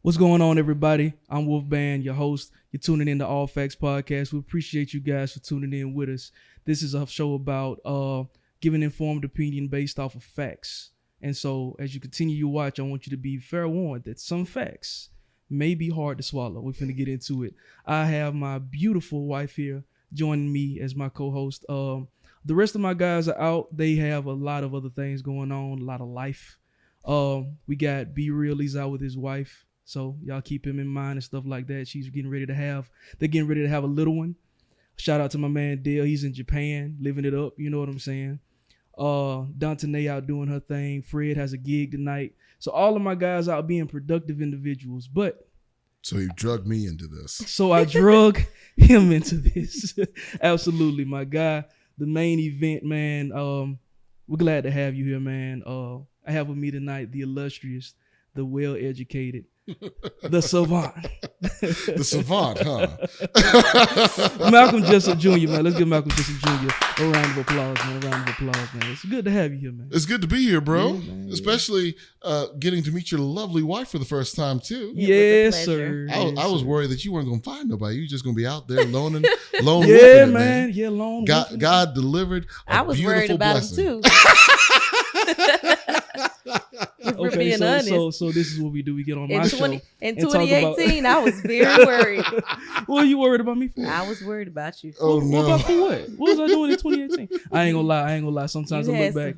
What's going on, everybody? I'm Wolfband, your host. You're tuning in to All Facts Podcast. We appreciate you guys for tuning in with us. This is a show about giving informed opinion based off of facts. And so as you continue your watch, I want you to be fair warned that some facts may be hard to swallow. We're finna get into it. I have my beautiful wife here joining me as my co-host. The rest of my guys are out. They have a lot of other things going on, a lot of life. We got B Real, he's out with his wife. So y'all keep him in mind and stuff like that. They're getting ready to have a little one. Shout out to my man Dale. He's in Japan, living it up. You know what I'm saying? Dantane out doing her thing. Fred has a gig tonight. So all of my guys out being productive individuals. So you drugged me into this. So I drug him into this. Absolutely, my guy. The main event, man. We're glad to have you here, man. I have with me tonight the illustrious, the well-educated, the savant. The savant, huh? Malcolm Jessup Jr., man. Let's give Malcolm Jessup Jr. a round of applause, man. A round of applause, man. It's good to have you here, man. It's good to be here, bro. Yeah, especially getting to meet your lovely wife for the first time, too. Yes, sir. I was worried that you weren't going to find nobody. You were just going to be out there lone yeah, wolfing, man. Yeah, lone wolfing. God delivered a I was worried about blessing. him, too. For being honest. So this is what we do. We get on my show. In 2018, I was very worried. What are you worried about me for? I was worried about you. Oh, no. What about for what? What was I doing in 2018? I ain't gonna lie. Sometimes I look back.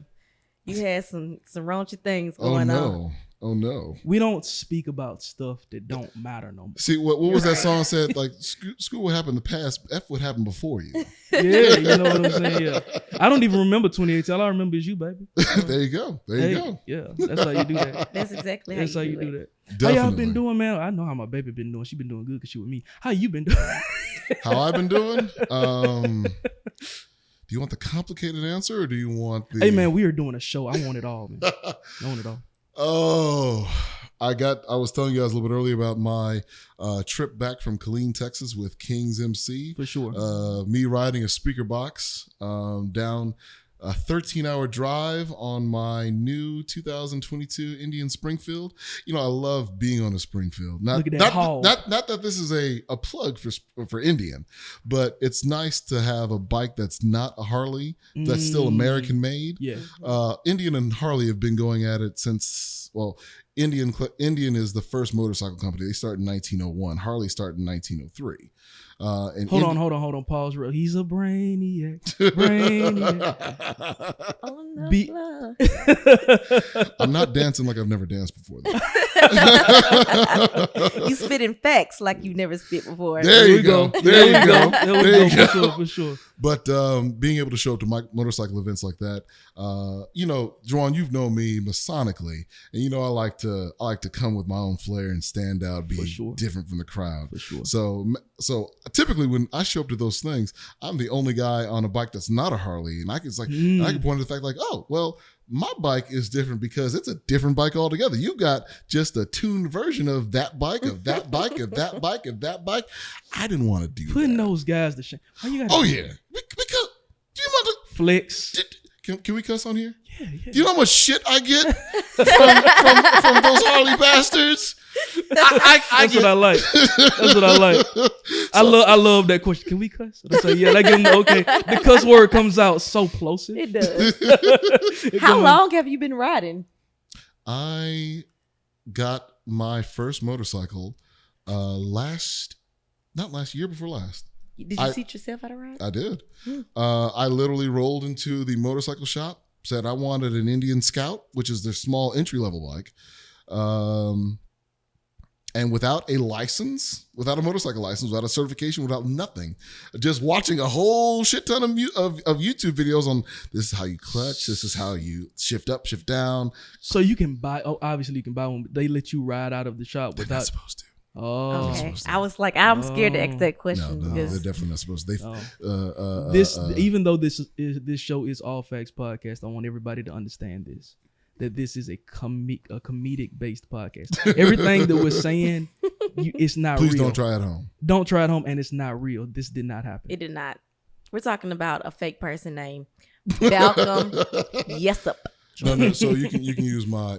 You had some raunchy things going on. Oh no. We don't speak about stuff that don't matter no more. See, what was that song said? Like, screw what happened in the past, F what happened before you. Yeah, you know what I'm saying? Yeah. I don't even remember 2018. All I remember is you, baby. There you go. Yeah, that's how you do that. That's exactly That's how you do do that. Definitely. How y'all been doing, man? I know how my baby been doing. She been doing good because she with me. How you been doing? How I've been doing? Do you want the complicated answer or do you want the... Hey, man, we are doing a show. I want it all, man. I want it all. Oh, I was telling you guys a little bit earlier about my trip back from Killeen, Texas with King's MC. For sure. Me riding a speaker box down a 13-hour drive on my new 2022 Indian Springfield. You know, I love being on a Springfield. Look at that haul. Not that this is a plug for Indian, but it's nice to have a bike that's not a Harley, that's still American made. Yeah. Indian and Harley have been going at it since, well, Indian is the first motorcycle company. They started in 1901. Harley started in 1903. Hold on. Pause real. He's a brainiac. Oh, no. I'm not dancing like I've never danced before, though. You spitting facts like you never spit before. There you go. For sure. But being able to show up to motorcycle events like that, you know, Juwan, you've known me masonically, and you know I like to come with my own flair and stand out, be different from the crowd. For sure. So typically when I show up to those things, I'm the only guy on a bike that's not a Harley, and I can point to the fact like, oh well, my bike is different because it's a different bike altogether. You got just a tuned version of that bike, of that bike, of that bike, of that bike. I didn't want to do Putting that. those guys to shame. Oh yeah, because do you want to flex? Can we cuss on here? Yeah. Do you know how much shit I get from those Harley bastards? That's what I like. I love that question. Can we cuss? And I say, yeah. They give them okay. The cuss word comes out so plosive. It does. How long have you been riding? I got my first motorcycle year before last. Did you teach yourself how to ride? I did. I literally rolled into the motorcycle shop, said I wanted an Indian Scout, which is their small entry-level bike. And without a license, without a motorcycle license, without a certification, without nothing, just watching a whole shit ton of YouTube videos on this is how you clutch, this is how you shift up, shift down. So you can buy, obviously you can buy one, but they let you ride out of the shop without. They're not supposed to. Oh, okay. I was like, I'm scared to ask that question. No, they're definitely not supposed to. Even though this show is All Facts Podcast, I want everybody to understand this. That this is a comedic based podcast. Everything that we're saying, it's not real. Please don't try it home. Don't try it home, and it's not real. This did not happen. It did not. We're talking about a fake person named Malcolm Jessup No. So you can use my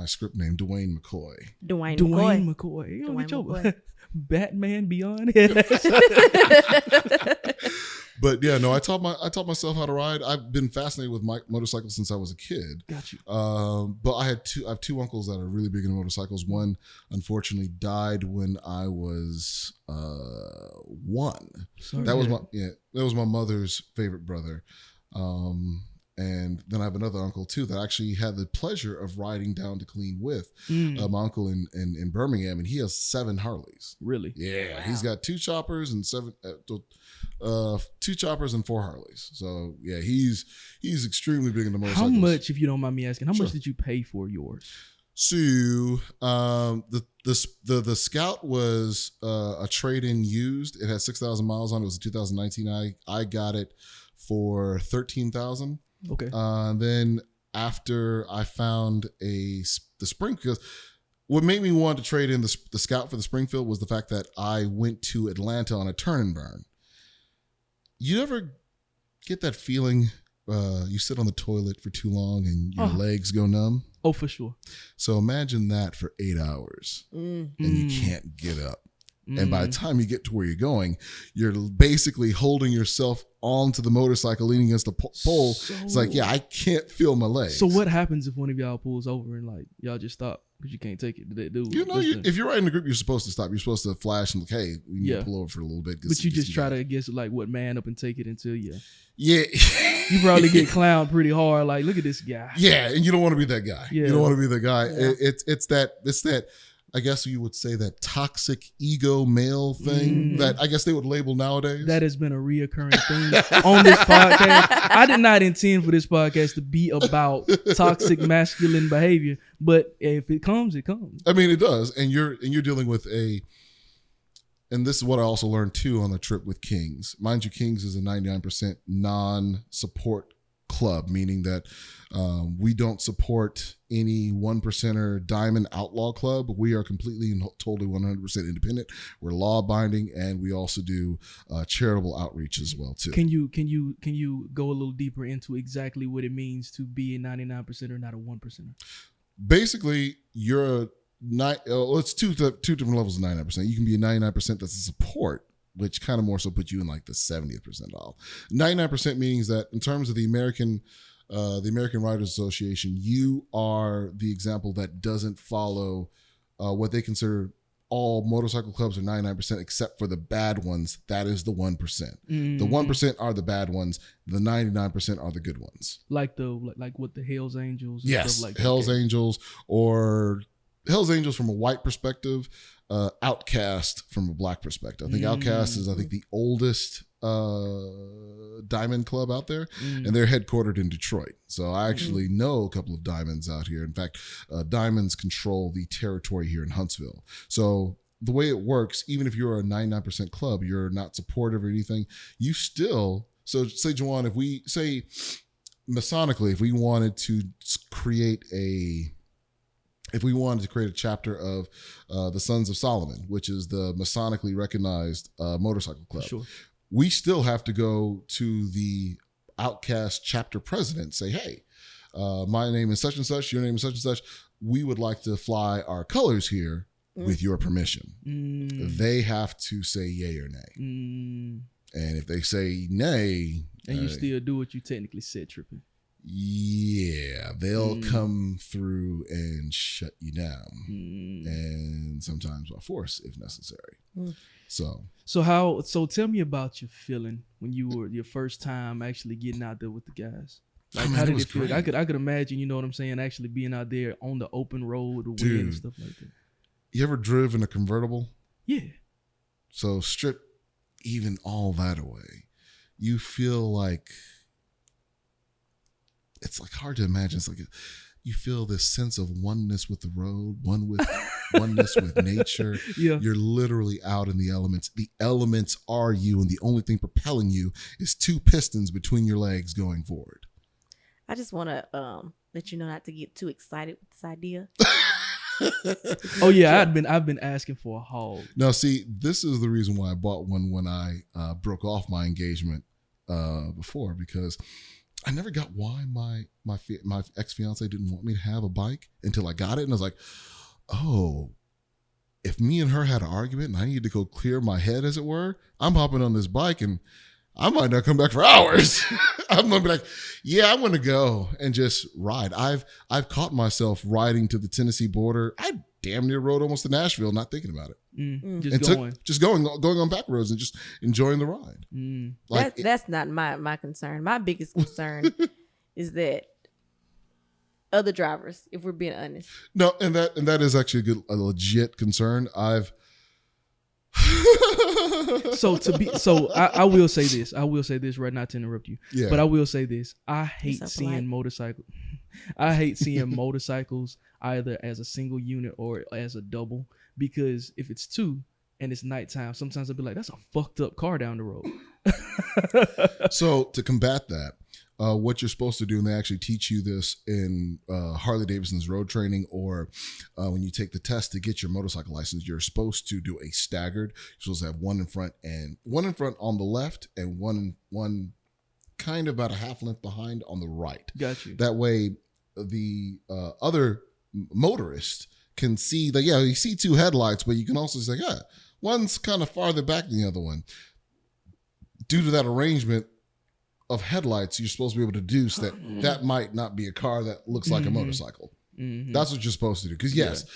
script name, Dwayne McCoy. Dwayne McCoy. You don't get your Batman Beyond. But yeah, no, I taught myself how to ride. I've been fascinated with motorcycles since I was a kid. Got you. But I have two uncles that are really big into motorcycles. One unfortunately died when I was 1. Sorry. That was my mother's favorite brother. And then I have another uncle too that actually had the pleasure of riding down to Killeen with my uncle in Birmingham, and he has 7 Harleys. Really? Yeah, wow. He's got 2 choppers and 2 choppers and 4 Harleys. So yeah, he's extremely big into motorcycles. How much, if you don't mind me asking, Sure. much did you pay for yours? So the Scout was a trade-in used. It had 6,000 miles on it. It was a 2019. I got it for 13,000. Okay. Then after I found the Springfield, what made me want to trade in the Scout for the Springfield was the fact that I went to Atlanta on a turn and burn. You ever get that feeling you sit on the toilet for too long and your legs go numb? Oh, for sure. So imagine that for 8 hours and you can't get up. And by the time you get to where you're going, you're basically holding yourself onto the motorcycle, leaning against the pole. It's like, yeah, I can't feel my legs. So what happens if one of y'all pulls over and like y'all just stop because you can't take it? If you're riding the group, you're supposed to stop. You're supposed to flash and like, hey, we need to pull over for a little bit. But you just try to, I guess, like what, man up and take it until you. Yeah. You probably get clowned pretty hard. Like, look at this guy. Yeah, and you don't want to be that guy. Yeah. You don't want to be that guy. Yeah. It's that. I guess you would say that toxic ego male thing that I guess they would label nowadays. That has been a reoccurring thing on this podcast. I did not intend for this podcast to be about toxic masculine behavior, but if it comes, it comes. I mean, it does, and you're dealing with and this is what I also learned too on the trip with Kings. Mind you, Kings is a 99% non-support club, meaning that we don't support any 1%er diamond outlaw club. We are completely and totally 100% independent. We're law binding, and we also do charitable outreach as well too. Can you go a little deeper into exactly what it means to be a 99%er, not a 1%er? Basically, you're it's two different levels of 99%. You can be a 99% that's a support, which kind of more so put you in like the 70th percentile. 99% means that in terms of the American Writers Association, you are the example that doesn't follow what they consider all motorcycle clubs are 99% except for the bad ones. That is the 1%. The 1% are the bad ones. The 99% are the good ones. Like what the Hells Angels. And yes, stuff like Hells Angels, or Hells Angels from a white perspective. Outcast from a black perspective. I think Outcast is the oldest diamond club out there, and they're headquartered in Detroit. So I actually know a couple of diamonds out here. In fact, diamonds control the territory here in Huntsville. So the way it works, even if you're a 99% club, you're not supportive or anything, you still, so say, Juwan, if we say Masonically, if we wanted to create a chapter of the Sons of Solomon, which is the Masonically recognized motorcycle club, Sure. we still have to go to the Outcast chapter president and say, hey, my name is such and such, your name is such and such. We would like to fly our colors here with your permission. They have to say yay or nay. And if they say nay... And you still do what you technically said, tripping. Yeah, they'll come through and shut you down, and sometimes by force if necessary. So tell me about your feeling when you were your first time actually getting out there with the guys. Like, how did it feel? I could imagine, you know what I'm saying, actually being out there on the open road, the wind and stuff like that. You ever driven a convertible? Yeah. So strip even all that away, you feel like. It's like hard to imagine. It's like you feel this sense of oneness with the road, oneness with nature. Yeah. You're literally out in the elements. The elements are you, and the only thing propelling you is 2 pistons between your legs going forward. I just want to let you know not to get too excited with this idea. Oh yeah, I've been asking for a hog. Now, see, this is the reason why I bought one when I broke off my engagement before, because I never got why my ex-fiance didn't want me to have a bike until I got it. And I was like, oh, if me and her had an argument and I needed to go clear my head, as it were, I'm hopping on this bike and I might not come back for hours. I'm going to be like, yeah, I want to go and just ride. I've caught myself riding to the Tennessee border. I damn near rode almost to Nashville, not thinking about it. Just going on back roads and just enjoying the ride. Like, that's not my concern. My biggest concern is that other drivers, if we're being honest. No, and that is actually a legit concern. I will say this. I will say this right now, to interrupt you. Yeah. But I will say this. I hate seeing motorcycles. I hate seeing motorcycles either as a single unit or as a double, because if it's two and it's nighttime, sometimes I'll be like, that's a fucked up car down the road. So to combat that, what you're supposed to do, and they actually teach you this in Harley Davidson's road training, or when you take the test to get your motorcycle license, you're supposed to do a staggered. You're supposed to have one in front on the left and one kind of about a half length behind on the right. Got you. That way the other motorist can see that, you see two headlights, but you can also say, one's kind of farther back than the other one. Due to that arrangement of headlights, you're supposed to be able to deduce that might not be a car that looks like a motorcycle. Mm-hmm. That's what you're supposed to do. Because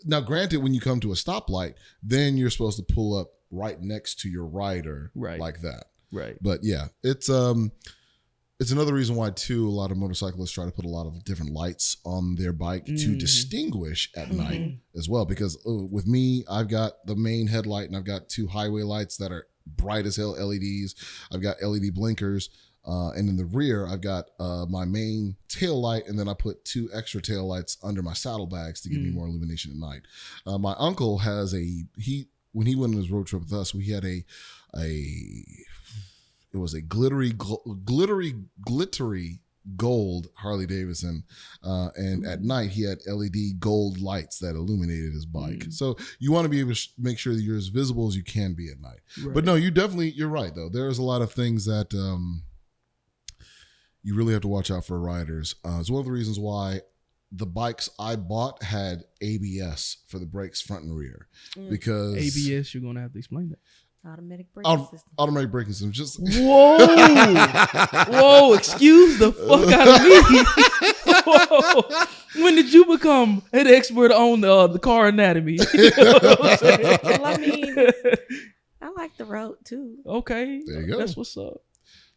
now granted, when you come to a stoplight, then you're supposed to pull up right next to your rider, like that. Right. But yeah, it's another reason why too, a lot of motorcyclists try to put a lot of different lights on their bike to distinguish at night as well. Because with me, I've got the main headlight and I've got two highway lights that are bright as hell LEDs. I've got LED blinkers, and in the rear I've got my main tail light, and then I put two extra tail lights under my saddlebags to give me more illumination at night. My uncle has when he went on his road trip with us, we had it was a glittery gold Harley Davidson, and at night he had LED gold lights that illuminated his bike. So you want to be able to make sure that you're as visible as you can be at night. Right. But no, you're right though. There's a lot of things that you really have to watch out for riders. It's one of the reasons why the bikes I bought had ABS for the brakes front and rear, because ABS, you're gonna have to explain that. Automatic braking system. Automatic braking system. Just whoa! Excuse the fuck out of me. Whoa. When did you become an expert on the car anatomy? Well, I mean, I like the road too. Okay, there you go. That's what's up.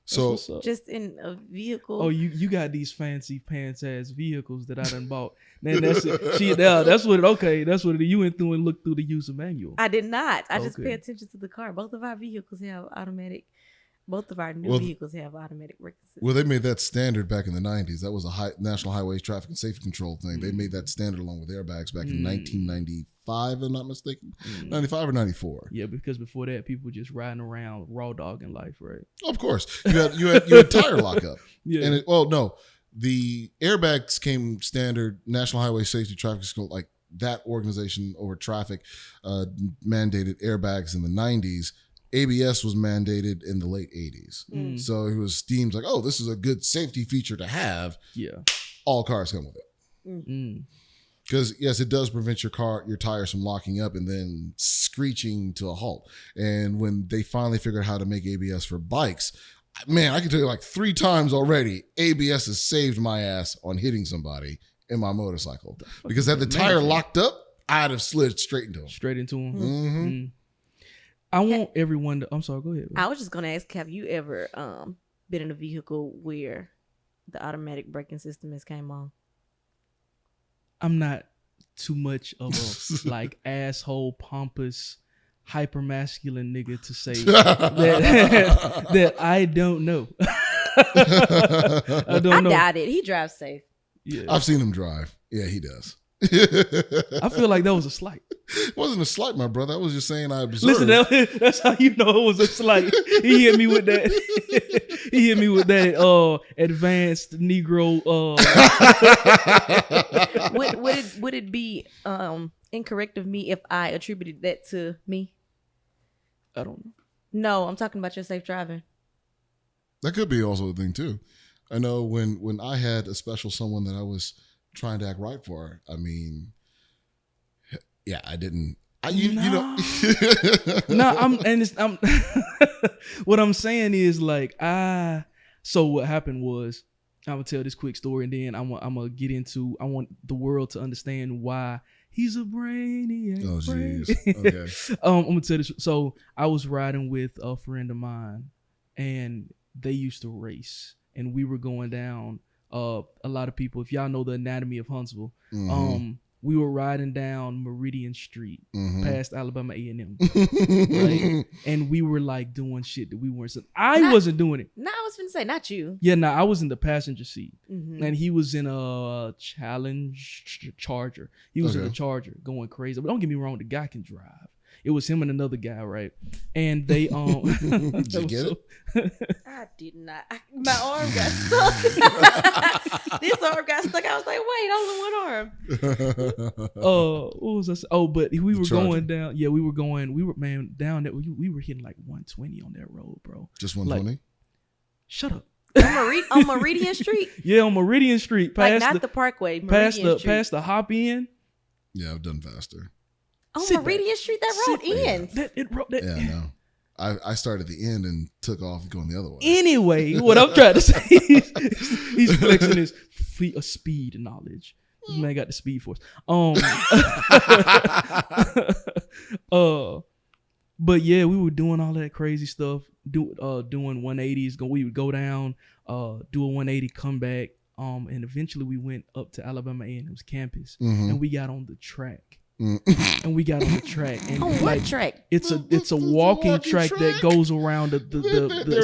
So just in a vehicle. Oh, you got these fancy pants ass vehicles that I done bought. Man, that's it. That's what it. You went through and looked through the user manual. I did not. I just pay attention to the car. Both of our vehicles have automatic. Both of our new vehicles have automatic braking systems. Well, they made that standard back in the 90s. That was a National Highways Traffic and Safety Control thing. They made that standard along with airbags back in 1995, if I'm not mistaken. 95 or 94. Yeah, because before that, people were just riding around raw dogging life, right? Of course. You had tire lockup. Yeah. And the airbags came standard. National Highway Safety Traffic Control, like that organization over traffic, mandated airbags in the 90s. ABS was mandated in the late 80s. So it was deemed like, oh, this is a good safety feature to have. Yeah. All cars come with it. Because, yes, it does prevent your tires from locking up and then screeching to a halt. And when they finally figured out how to make ABS for bikes, man, I can tell you like 3 times already, ABS has saved my ass on hitting somebody in my motorcycle. Because had the tire locked up, I'd have slid straight into him. I want everyone to. I'm sorry. Go ahead. I was just gonna ask, have you ever been in a vehicle where the automatic braking system has came on? I'm not too much of a like asshole, pompous, hyper masculine nigga to say that I don't know. I don't know. I doubt it. He drives safe. Yeah, I've seen him drive. Yeah, he does. I feel like that was a slight. It wasn't a slight, my brother. I was just saying I observed. Listen, that's how you know it was a slight. He hit me with that. He hit me with that advanced Negro. Would it be incorrect of me if I attributed that to me? I don't know. No, I'm talking about your safe driving. That could be also a thing too. I know when I had a special someone that I was trying to act right for. I mean, yeah, I didn't. You know. No, I'm what I'm saying is like so what happened was I would tell this quick story and then I'm gonna get into I want the world to understand why he's a brainiac. Oh jeez. Okay. I'm gonna tell this. So I was riding with a friend of mine and they used to race and we were going down a lot of people, if y'all know the anatomy of Huntsville, we were riding down Meridian Street past Alabama A&M, right? And we were like doing shit that we weren't. I wasn't doing it. No, I was gonna say not you. Yeah, I was in the passenger seat, and he was in a Challenge Charger. He was in a Charger, going crazy. But don't get me wrong, the guy can drive. It was him and another guy, right? And they Did you get it? I did not. My arm got stuck. This arm got stuck. I was like, wait, only one arm. What was I saying? Oh, but we were going down. Yeah, we were down that. We were hitting like 120 on that road, bro. Just 120? Like, shut up. On Meridian Street? Yeah, on Meridian Street. Like not the Parkway. Meridian Street. Past the hop in. Yeah, I've done faster. On Meridian Street, that road ends. Yeah, no. I started at the end and took off going the other way. Anyway, what I'm trying to say is he's flexing his feet of speed knowledge. This man got the speed force. But yeah, we were doing all that crazy stuff, doing 180s. We would go down, do a 180, come back, and eventually we went up to Alabama A&M's campus, and we got on the track. And we got on the track. And on what track? It's a walking track that goes around the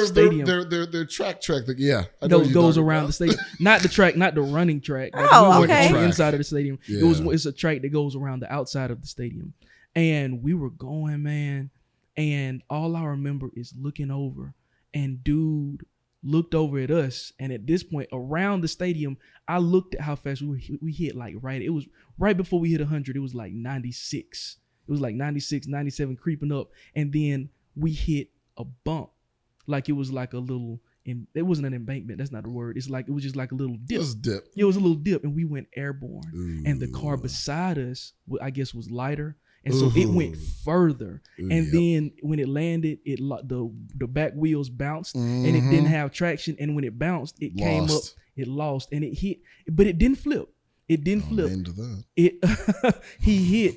stadium. Their track that goes around the stadium. Not the track, not the running track. Like we weren't on the inside of the stadium. Yeah. It's a track that goes around the outside of the stadium. And we were going, man. And all I remember is looking over, and dude looked over at us. And at this point, around the stadium, I looked at how fast we hit. Like it was right before we hit 100. It was like 96. It was like 96, 97, creeping up. And then we hit a bump. Like it was like a little. It wasn't an embankment. That's not the word. It was just like a little dip. It was a little dip, and we went airborne. Ooh. And the car beside us, I guess, was lighter. And so it went further. And then when it landed, the back wheels bounced and it didn't have traction. And when it bounced, it came up, it lost, and it hit, but it didn't flip. It didn't flip. Into that. He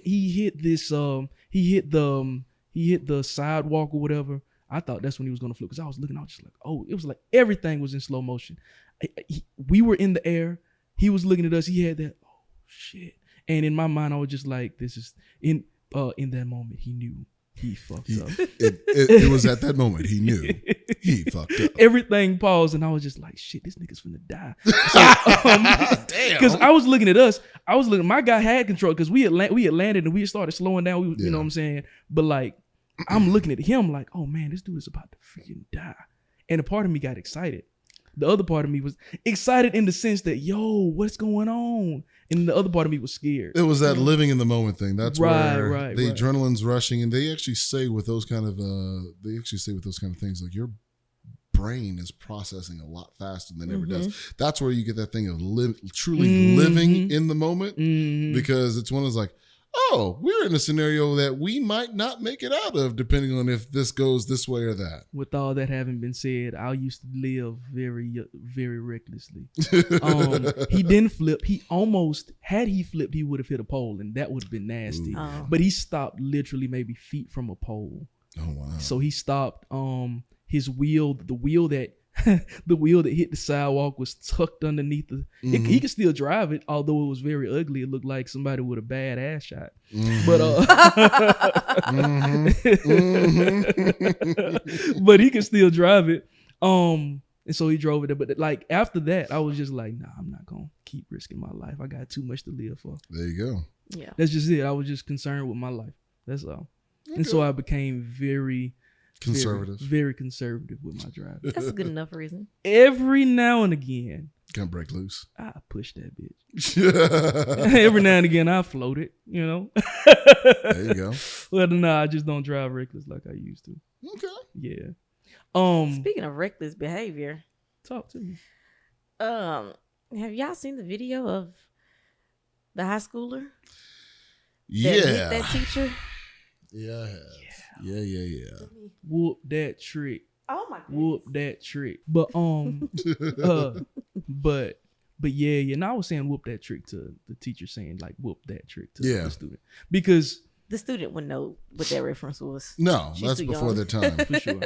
hit the sidewalk or whatever. I thought that's when he was gonna flip, because I was looking, I was just like, oh, it was like everything was in slow motion. We were in the air. He was looking at us. He had that, oh shit. And in my mind, I was just like, this is in that moment, he knew he fucked up. It was at that moment he knew he fucked up. Everything paused, and I was just like, shit, this nigga's finna die. Damn. Because I was looking at us. My guy had control, because we had landed and we had started slowing down. You know what I'm saying? But like, I'm looking at him like, oh man, this dude is about to freaking die. And a part of me got excited. The other part of me was excited in the sense that, yo, what's going on? And the other part of me was scared. It was that living in the moment thing. That's where the right. adrenaline's rushing, and they actually say with those kind of things, like your brain is processing a lot faster than it ever does. That's where you get that thing of truly living in the moment, because it's one of those like, oh, we're in a scenario that we might not make it out of, depending on if this goes this way or that. With all that having been said, I used to live very, very recklessly. He didn't flip. Had he flipped, he would have hit a pole, and that would have been nasty. But he stopped literally maybe feet from a pole. Oh, wow. So he stopped. His wheel, the wheel that hit the sidewalk was tucked underneath he could still drive it, although it was very ugly. It looked like somebody with a bad ass shot. But he could still drive it. And so he drove it. But like after that, I was just like, nah, I'm not gonna keep risking my life. I got too much to live for. There you go. Yeah. That's just it. I was just concerned with my life. That's all. Okay. And so I became very conservative. Very conservative with my driving. That's a good enough reason. Every now and again, can't break loose. I push that bitch. Every now and again, I float it, you know. There you go. Well, no, I just don't drive reckless like I used to. Okay. Yeah. Speaking of reckless behavior, Talk to me. Have y'all seen the video of the high schooler that Yeah. hit that teacher? Yeah, I have. Yeah. Whoop that trick. Oh my goodness. Whoop that trick. But but yeah. And I was saying whoop that trick to the teacher, saying like whoop that trick to the student, because the student wouldn't know what that reference was. No, She's that's too before young. their time. for sure.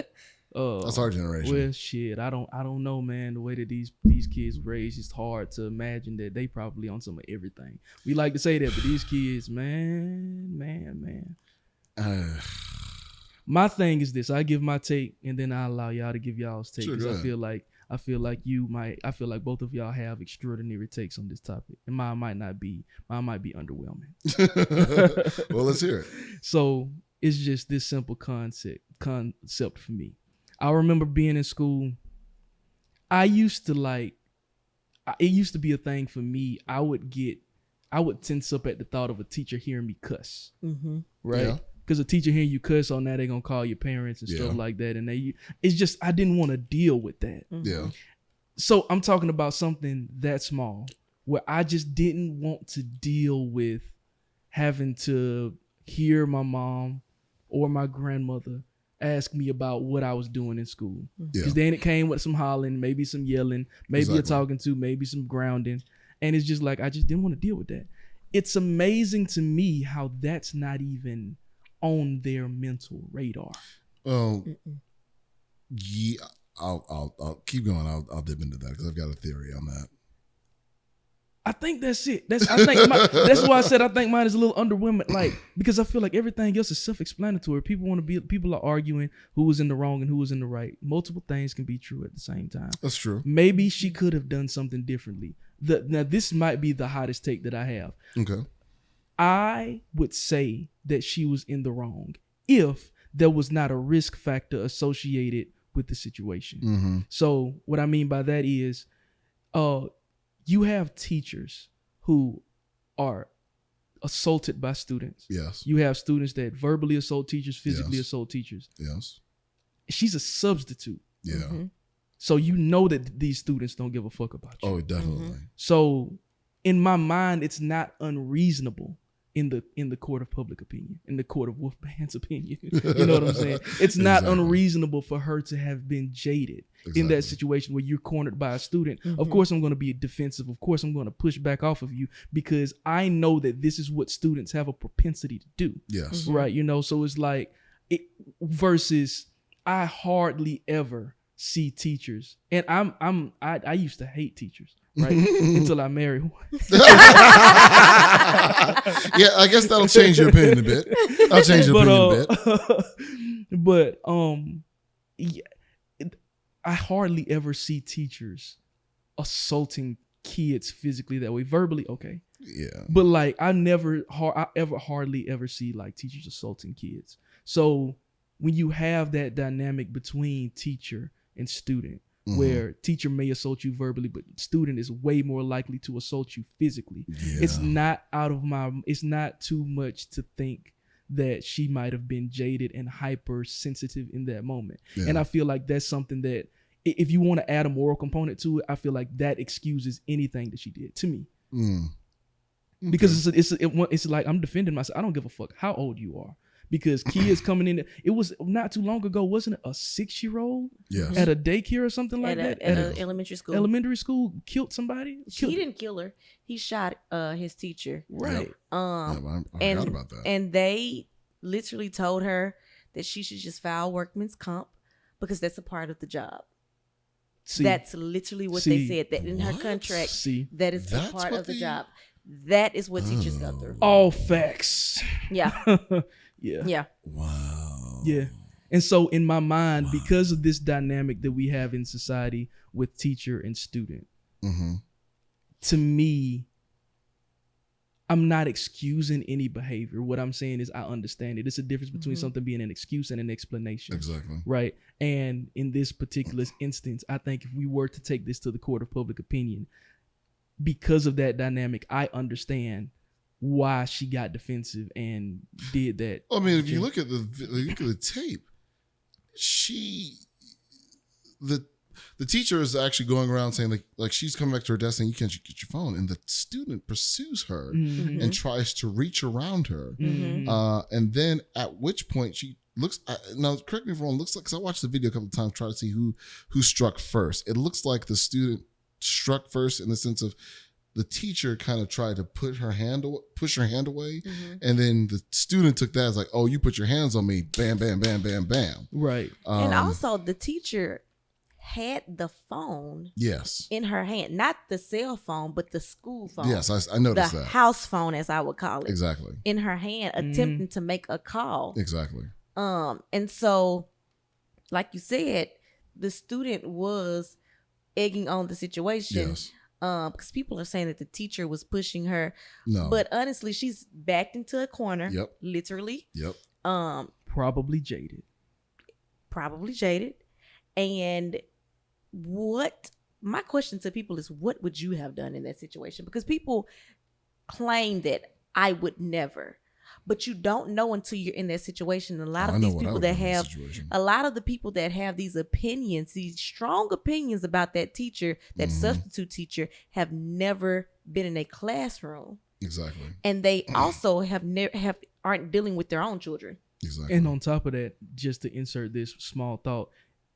That's our generation. Well, shit, I don't know, man. The way that these kids raised, it's hard to imagine that they probably on some of everything. We like to say that, but these kids, man. My thing is this: I give my take, and then I allow y'all to give y'all's take, Sure, because go ahead. I feel like both of y'all have extraordinary takes on this topic, and mine might be underwhelming. Well, let's hear it. So it's just this simple concept for me. I remember being in school. It used to be a thing for me. I would tense up at the thought of a teacher hearing me cuss. Mm-hmm. Right? Yeah. Because a teacher hearing you cuss on that, they're gonna call your parents and Yeah. stuff like that. And it's just, I didn't want to deal with that. Mm-hmm. Yeah. So I'm talking about something that small where I just didn't want to deal with having to hear my mom or my grandmother ask me about what I was doing in school. Because then it came with some hollering, maybe some yelling, maybe a talking to, maybe some grounding. And it's just like, I just didn't want to deal with that. It's amazing to me how that's not even on their mental radar. Yeah, I'll keep going. I'll dip into that because I've got a theory on that. I think that's it. That's why I said I think mine is a little underwhelming. Like, because I feel like everything else is self-explanatory. People are arguing who was in the wrong and who was in the right. Multiple things can be true at the same time. That's true. Maybe she could have done something differently. Now this might be the hottest take that I have. Okay. I would say that she was in the wrong if there was not a risk factor associated with the situation. Mm-hmm. So what I mean by that is, you have teachers who are assaulted by students. Yes. You have students that verbally assault teachers, physically Yes. assault teachers. Yes. She's a substitute. Yeah. Mm-hmm. So you know that these students don't give a fuck about you. Oh, definitely. So in my mind, it's not unreasonable in the court of public opinion, in the court of Wolfman's opinion. You know what I'm saying? It's not Exactly. unreasonable for her to have been jaded in that situation where you're cornered by a student. Mm-hmm. Of course, I'm going to be defensive. Of course, I'm going to push back off of you because I know that this is what students have a propensity to do. Yes. Mhm. Right. You know, so it's like versus I hardly ever see teachers, and I used to hate teachers, right? Until I married one. Yeah, I guess that'll change your opinion a bit. I'll change your opinion a bit. Yeah, I hardly ever see teachers assaulting kids physically that way. Verbally, okay. Yeah. But like I hardly ever see like teachers assaulting kids. So when you have that dynamic between teacher and student, where teacher may assault you verbally, but student is way more likely to assault you physically. Yeah. It's not too much to think that she might have been jaded and hypersensitive in that moment. Yeah. And I feel like that's something that if you want to add a moral component to it, I feel like that excuses anything that she did to me. Okay. Because it's like I'm defending myself. I don't give a fuck how old you are. Because kids coming in, it was not too long ago, wasn't it? A 6-year-old Yes. at a daycare or something like that? At an elementary school. Elementary school killed somebody? He didn't kill her. He shot his teacher. Right. I forgot about that. And they literally told her that she should just file workman's comp because that's a part of the job. See, That's literally what they See, said. That in her what? contract, see, that is a That's part what of the they- job. That is what teachers go through. all facts. Yeah. Yeah. Yeah. Wow. Yeah. And so in my mind, because of this dynamic that we have in society with teacher and student, to me, I'm not excusing any behavior. What I'm saying is I understand it. It's a difference between something being an excuse and an explanation. Exactly. Right. And in this particular instance, I think if we were to take this to the court of public opinion, because of that dynamic, I understand why she got defensive and did that. I mean, if you look at the tape, she the teacher is actually going around saying like she's coming back to her desk saying, you can't get your phone. And the student pursues her and tries to reach around her. And then at which point she looks, now correct me if I'm wrong, looks like, because I watched the video a couple of times, try to see who struck first. It looks like the student struck first in the sense of the teacher kind of tried to push her hand away. And then the student took that as like, oh, you put your hands on me. Bam, bam, bam, bam, bam. Right. And also the teacher had the phone in her hand, not the cell phone, but the school phone. Yes, I noticed the that. house phone, as I would call it. Exactly. In her hand, attempting to make a call. Exactly. And so, like you said, the student was egging on the situation. Yes. Because people are saying that the teacher was pushing her. No. But honestly, she's backed into a corner. Yep. Literally. Yep. Probably jaded. And my question to people is, what would you have done in that situation? Because people claim that I would never, but you don't know until you're in that situation. A lot of these people that have, a lot of the people that have these opinions, these strong opinions about that teacher, that substitute teacher, have never been in a classroom. Exactly. And they also aren't dealing with their own children. Exactly. And on top of that, just to insert this small thought,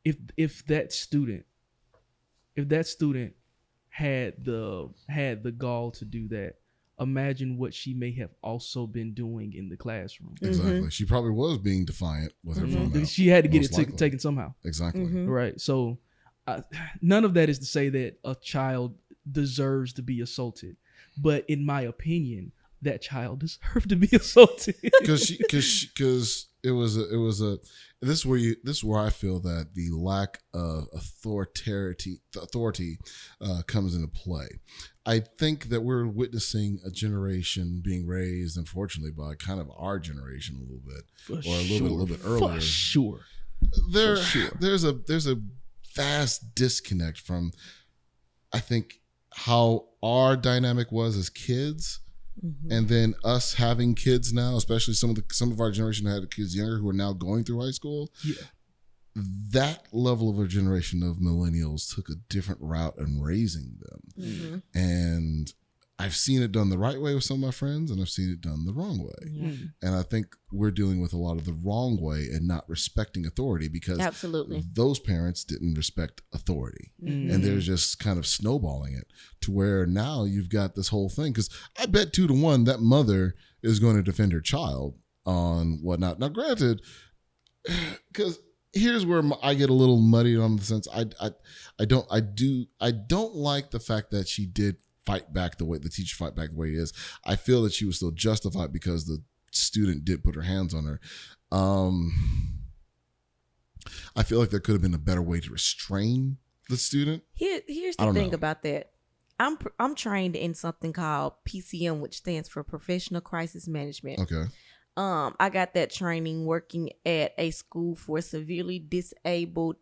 if that student had the gall to do that, imagine what she may have also been doing in the classroom. Exactly. She probably was being defiant with her phone out. She had to get it taken somehow. Exactly. Right. So none of that is to say that a child deserves to be assaulted, but in my opinion, that child deserved to be assaulted. Because it was a this is where I feel that the lack of authority comes into play. I think that we're witnessing a generation being raised, unfortunately, by kind of our generation a little bit, or a little bit earlier. For sure. There's a vast disconnect from, I think, how our dynamic was as kids. And then us having kids now, especially some of our generation had kids younger who are now going through high school. Yeah. That level of a generation of millennials took a different route in raising them. And I've seen it done the right way with some of my friends, and I've seen it done the wrong way. And I think we're dealing with a lot of the wrong way and not respecting authority, because those parents didn't respect authority. And they're just kind of snowballing it to where now you've got this whole thing. Because I bet 2-1 that mother is going to defend her child on whatnot. Now, granted, because here's where I get a little muddy on the sense I don't like the fact that she did fight back the teacher fight back the way it is. I feel that she was still justified because the student did put her hands on her. I feel like there could have been a better way to restrain the student. Here's the thing about that. I'm trained in something called PCM, which stands for Professional Crisis Management. Okay. I got that training working at a school for severely disabled,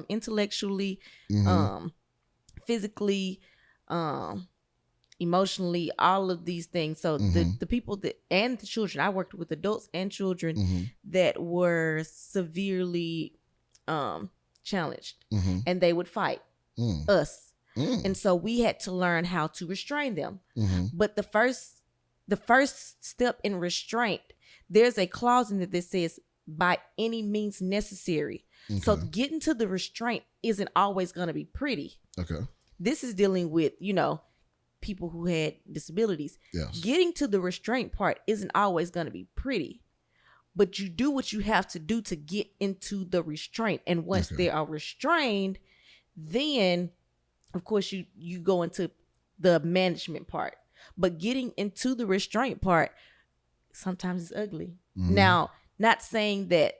intellectually, physically, emotionally, all of these things. So the people and the children, I worked with adults and children that were severely challenged, and they would fight us. And so we had to learn how to restrain them. But the first step in restraint, there's a clause in it that says by any means necessary. So getting to the restraint isn't always going to be pretty. Okay. This is dealing with, people who had disabilities. Yes. Getting to the restraint part isn't always going to be pretty, but you do what you have to do to get into the restraint. And once they are restrained, then of course you go into the management part. But getting into the restraint part sometimes is ugly. Now, not saying that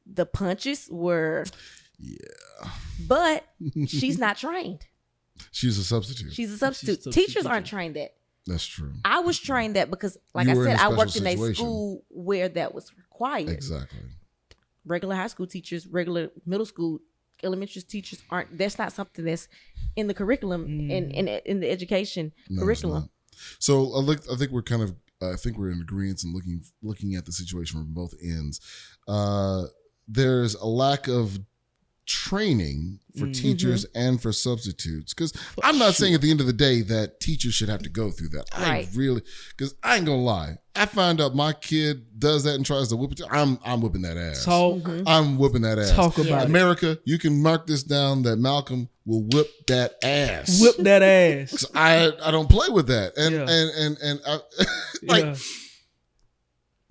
the punches were, but she's not trained. She's a substitute. Teachers aren't trained that. That's true. I was trained that because, like I said, I worked in a school where that was required. Exactly. Regular high school teachers, regular middle school, elementary teachers aren't. That's not something that's in the curriculum in the education curriculum. So I think we're kind of I think we're in agreement and looking at the situation from both ends. There's a lack of training for teachers and for substitutes, because I'm not saying at the end of the day that teachers should have to go through that. Right. Because I ain't gonna lie, I find out my kid does that and tries to whip it. I'm whipping that ass. I'm whipping that ass. Talk about it. America, you can mark this down that Malcolm will whip that ass. Whip that ass. I don't play with that, and I, like.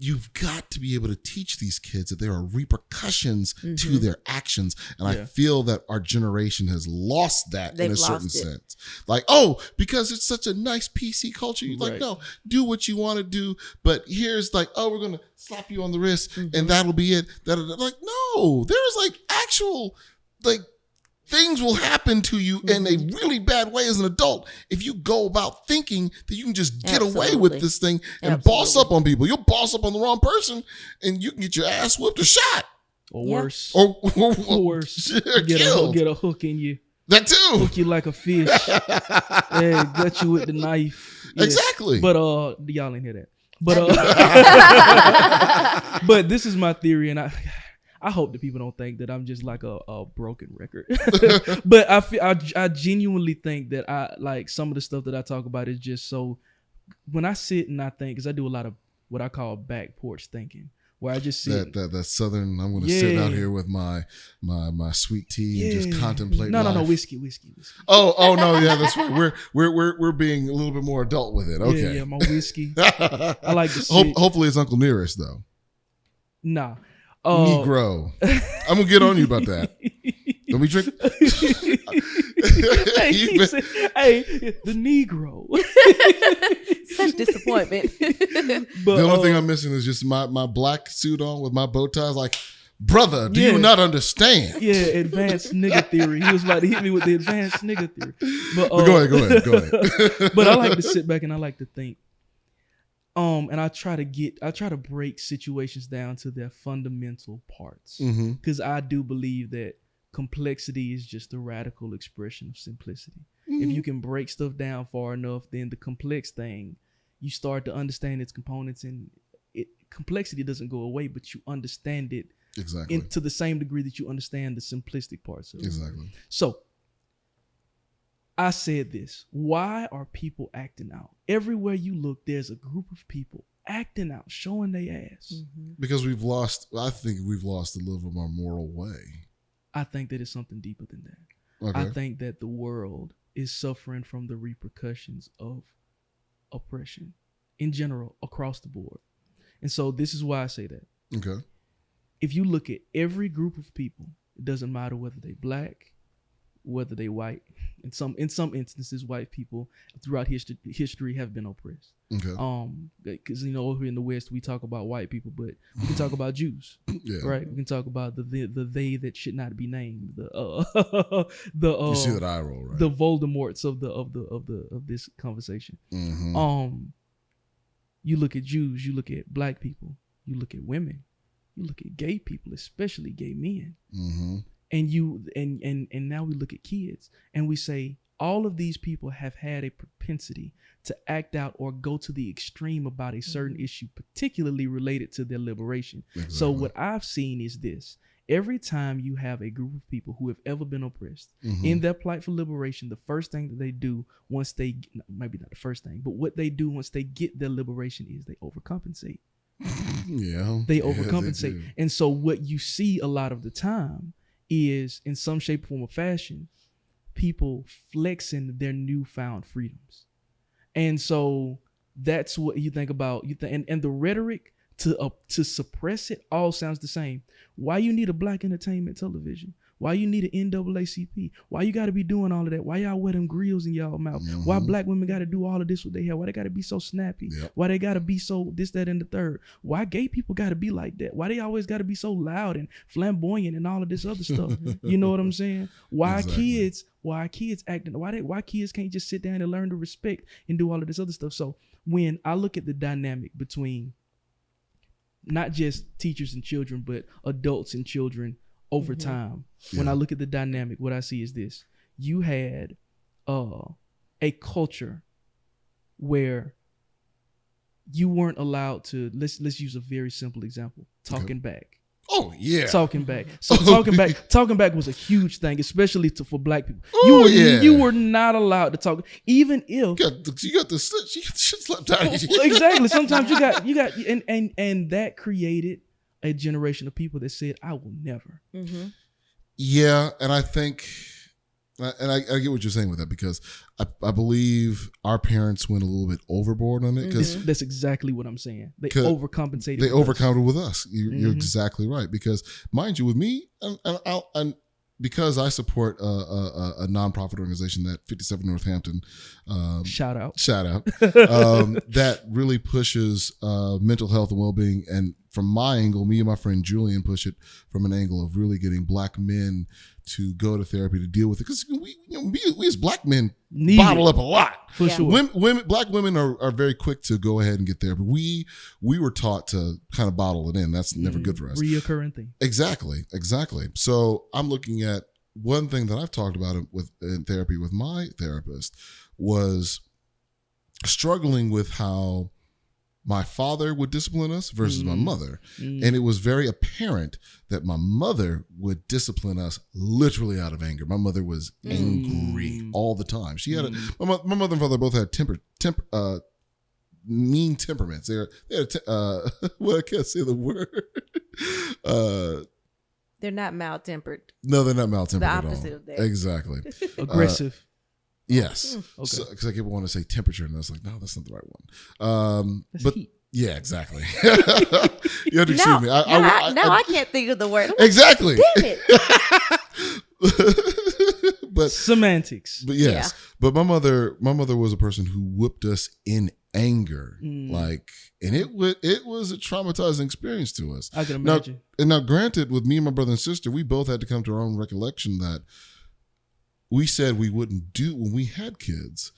You've got to be able to teach these kids that there are repercussions to their actions. And I feel that our generation has lost that in a certain sense. Like, because it's such a nice PC culture. You're like, no, do what you want to do. But here's like, we're going to slap you on the wrist and that'll be it. Like, no, there's like actual, like, things will happen to you in a really bad way as an adult if you go about thinking that you can just get away with this thing and boss up on people. You'll boss up on the wrong person and you can get your ass whipped or shot. Or worse. Or worse. Killed. Get a hook in you. That too. Hook you like a fish. Gut you with the knife. Yeah. Exactly. But y'all ain't hear that. But but this is my theory, and I hope that people don't think that I'm just like a broken record. But I genuinely think that I like some of the stuff that I talk about is just so, when I sit and I think, because I do a lot of what I call back porch thinking, where I just sit. That southern, I'm going to sit out here with my sweet tea and just contemplate life. No, whiskey. Oh no, yeah, that's right. We're being a little bit more adult with it. Okay. Yeah, my whiskey. I like to sit. Hopefully it's Uncle Nearest though. Nah. Negro. I'm gonna get on you about that. Let me drink. The Negro. Such disappointment. But the only thing I'm missing is just my black suit on with my bow ties. Like, brother, do you not understand? Yeah, advanced nigga theory. He was about to hit me with the advanced nigga theory. But go ahead. But I like to sit back and I like to think. And I try to break situations down to their fundamental parts, because I do believe that complexity is just a radical expression of simplicity. If you can break stuff down far enough, then the complex thing, you start to understand its components, and complexity doesn't go away, but you understand it to the same degree that you understand the simplistic parts of it. Exactly. So I said this. Why are people acting out? Everywhere you look, there's a group of people acting out, showing their ass. Because I think we've lost a little of our moral way. I think that it's something deeper than that. Okay. I think that the world is suffering from the repercussions of oppression in general, across the board. And so this is why I say that. Okay. If you look at every group of people, it doesn't matter whether they black, whether they white. In some instances, white people throughout history have been oppressed. Okay. Because over in the West we talk about white people, but we can talk about Jews, right? We can talk about the they that should not be named. You see that eye roll, right? The Voldemorts of this conversation. You look at Jews, you look at black people, you look at women, you look at gay people, especially gay men. And now we look at kids and we say all of these people have had a propensity to act out or go to the extreme about a certain issue, particularly related to their liberation. Exactly. So what I've seen is this. Every time you have a group of people who have ever been oppressed in their plight for liberation, the first thing that they do once they, maybe not the first thing, but what they do once they get their liberation is they overcompensate. They overcompensate. They and so what you see a lot of the time is, in some shape, form, or fashion, people flexing their newfound freedoms. And so that's what you think about. And the rhetoric to suppress it all sounds the same. Why you need a black entertainment television? Why you need an NAACP? Why you got to be doing all of that? Why y'all wear them grills in y'all mouth? Why black women got to do all of this with their hair? Why they got to be so snappy? Why they got to be so this, that, and the third? Why gay people got to be like that? Why they always got to be so loud and flamboyant and all of this other stuff? You know what I'm saying? Why kids acting? Why kids can't just sit down and learn to respect and do all of this other stuff? So when I look at the dynamic between not just teachers and children, but adults and children over time, when I look at the dynamic, what I see is this. You had a culture where you weren't allowed to, let's use a very simple example, talking back. Oh yeah. Talking back. So talking back was a huge thing, especially for black people. Oh, You were not allowed to talk, even if you got the shit slapped out of you. Exactly. Sometimes you got and that created a generation of people that said, "I will never." Mm-hmm. Yeah, and I think, and I get what you're saying with that, because I believe our parents went a little bit overboard on it. Because that's exactly what I'm saying. They overcompensated. They overcompensated with us. You're exactly right. Because mind you, with me, and because I support a nonprofit organization, that 57 Northampton, shout out, that really pushes mental health and well-being. And from my angle, me and my friend Julian push it from an angle of really getting black men to go to therapy to deal with it, because we as black men bottle up a lot. For sure. Black women are very quick to go ahead and get therapy. We were taught to kind of bottle it in. That's never good for us. Reoccurring thing. Exactly. So I'm looking at one thing that I've talked about in therapy with my therapist was struggling with how my father would discipline us versus my mother. And it was very apparent that my mother would discipline us literally out of anger. My mother was angry all the time. She had my mother and father both had mean temperaments. They had well, I can't say the word. They're not mild-tempered. No, they're not mild-tempered The at all. opposite of that. Exactly. Aggressive. Yes. Okay. Because I keep wanting to say temperature, and I was like, no, that's not the right one. But heat. yeah, exactly. You have to excuse me. I can't think of the word. Exactly. Damn it. But semantics. But yes. Yeah. But my mother was a person who whipped us in anger, and it was a traumatizing experience to us. I can imagine. Now, granted, with me and my brother and sister, we both had to come to our own recollection that we said we wouldn't do when we had kids.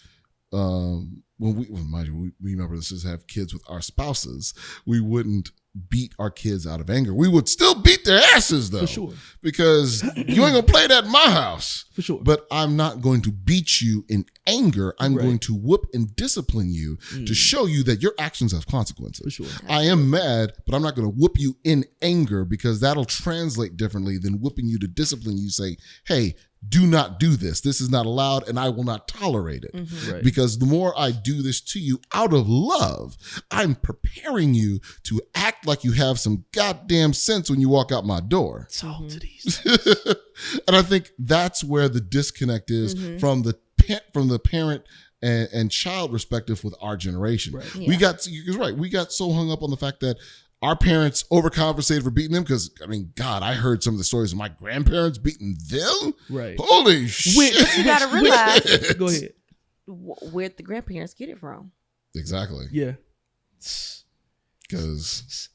Mind you, we my brother and sister have kids with our spouses. We wouldn't beat our kids out of anger. We would still beat their asses, though. For sure. Because you ain't gonna play that in my house. For sure. But I'm not going to beat you in anger. I'm going to whoop and discipline you to show you that your actions have consequences. For sure. I am mad, but I'm not going to whoop you in anger, because that'll translate differently than whooping you to discipline you. Say, hey, do not do this. This is not allowed, and I will not tolerate it. Right. Because the more I do this to you out of love, I'm preparing you to act like you have some goddamn sense when you walk out my door. Talk to these. And I think that's where the disconnect is from the parent and child perspective with our generation. Right. Yeah. We got so hung up on the fact that our parents overcompensated for beating them, because, I mean, God, I heard some of the stories of my grandparents beating them. Right. Holy shit. You got to realize. Go ahead. Where'd the grandparents get it from? Exactly. Yeah. Because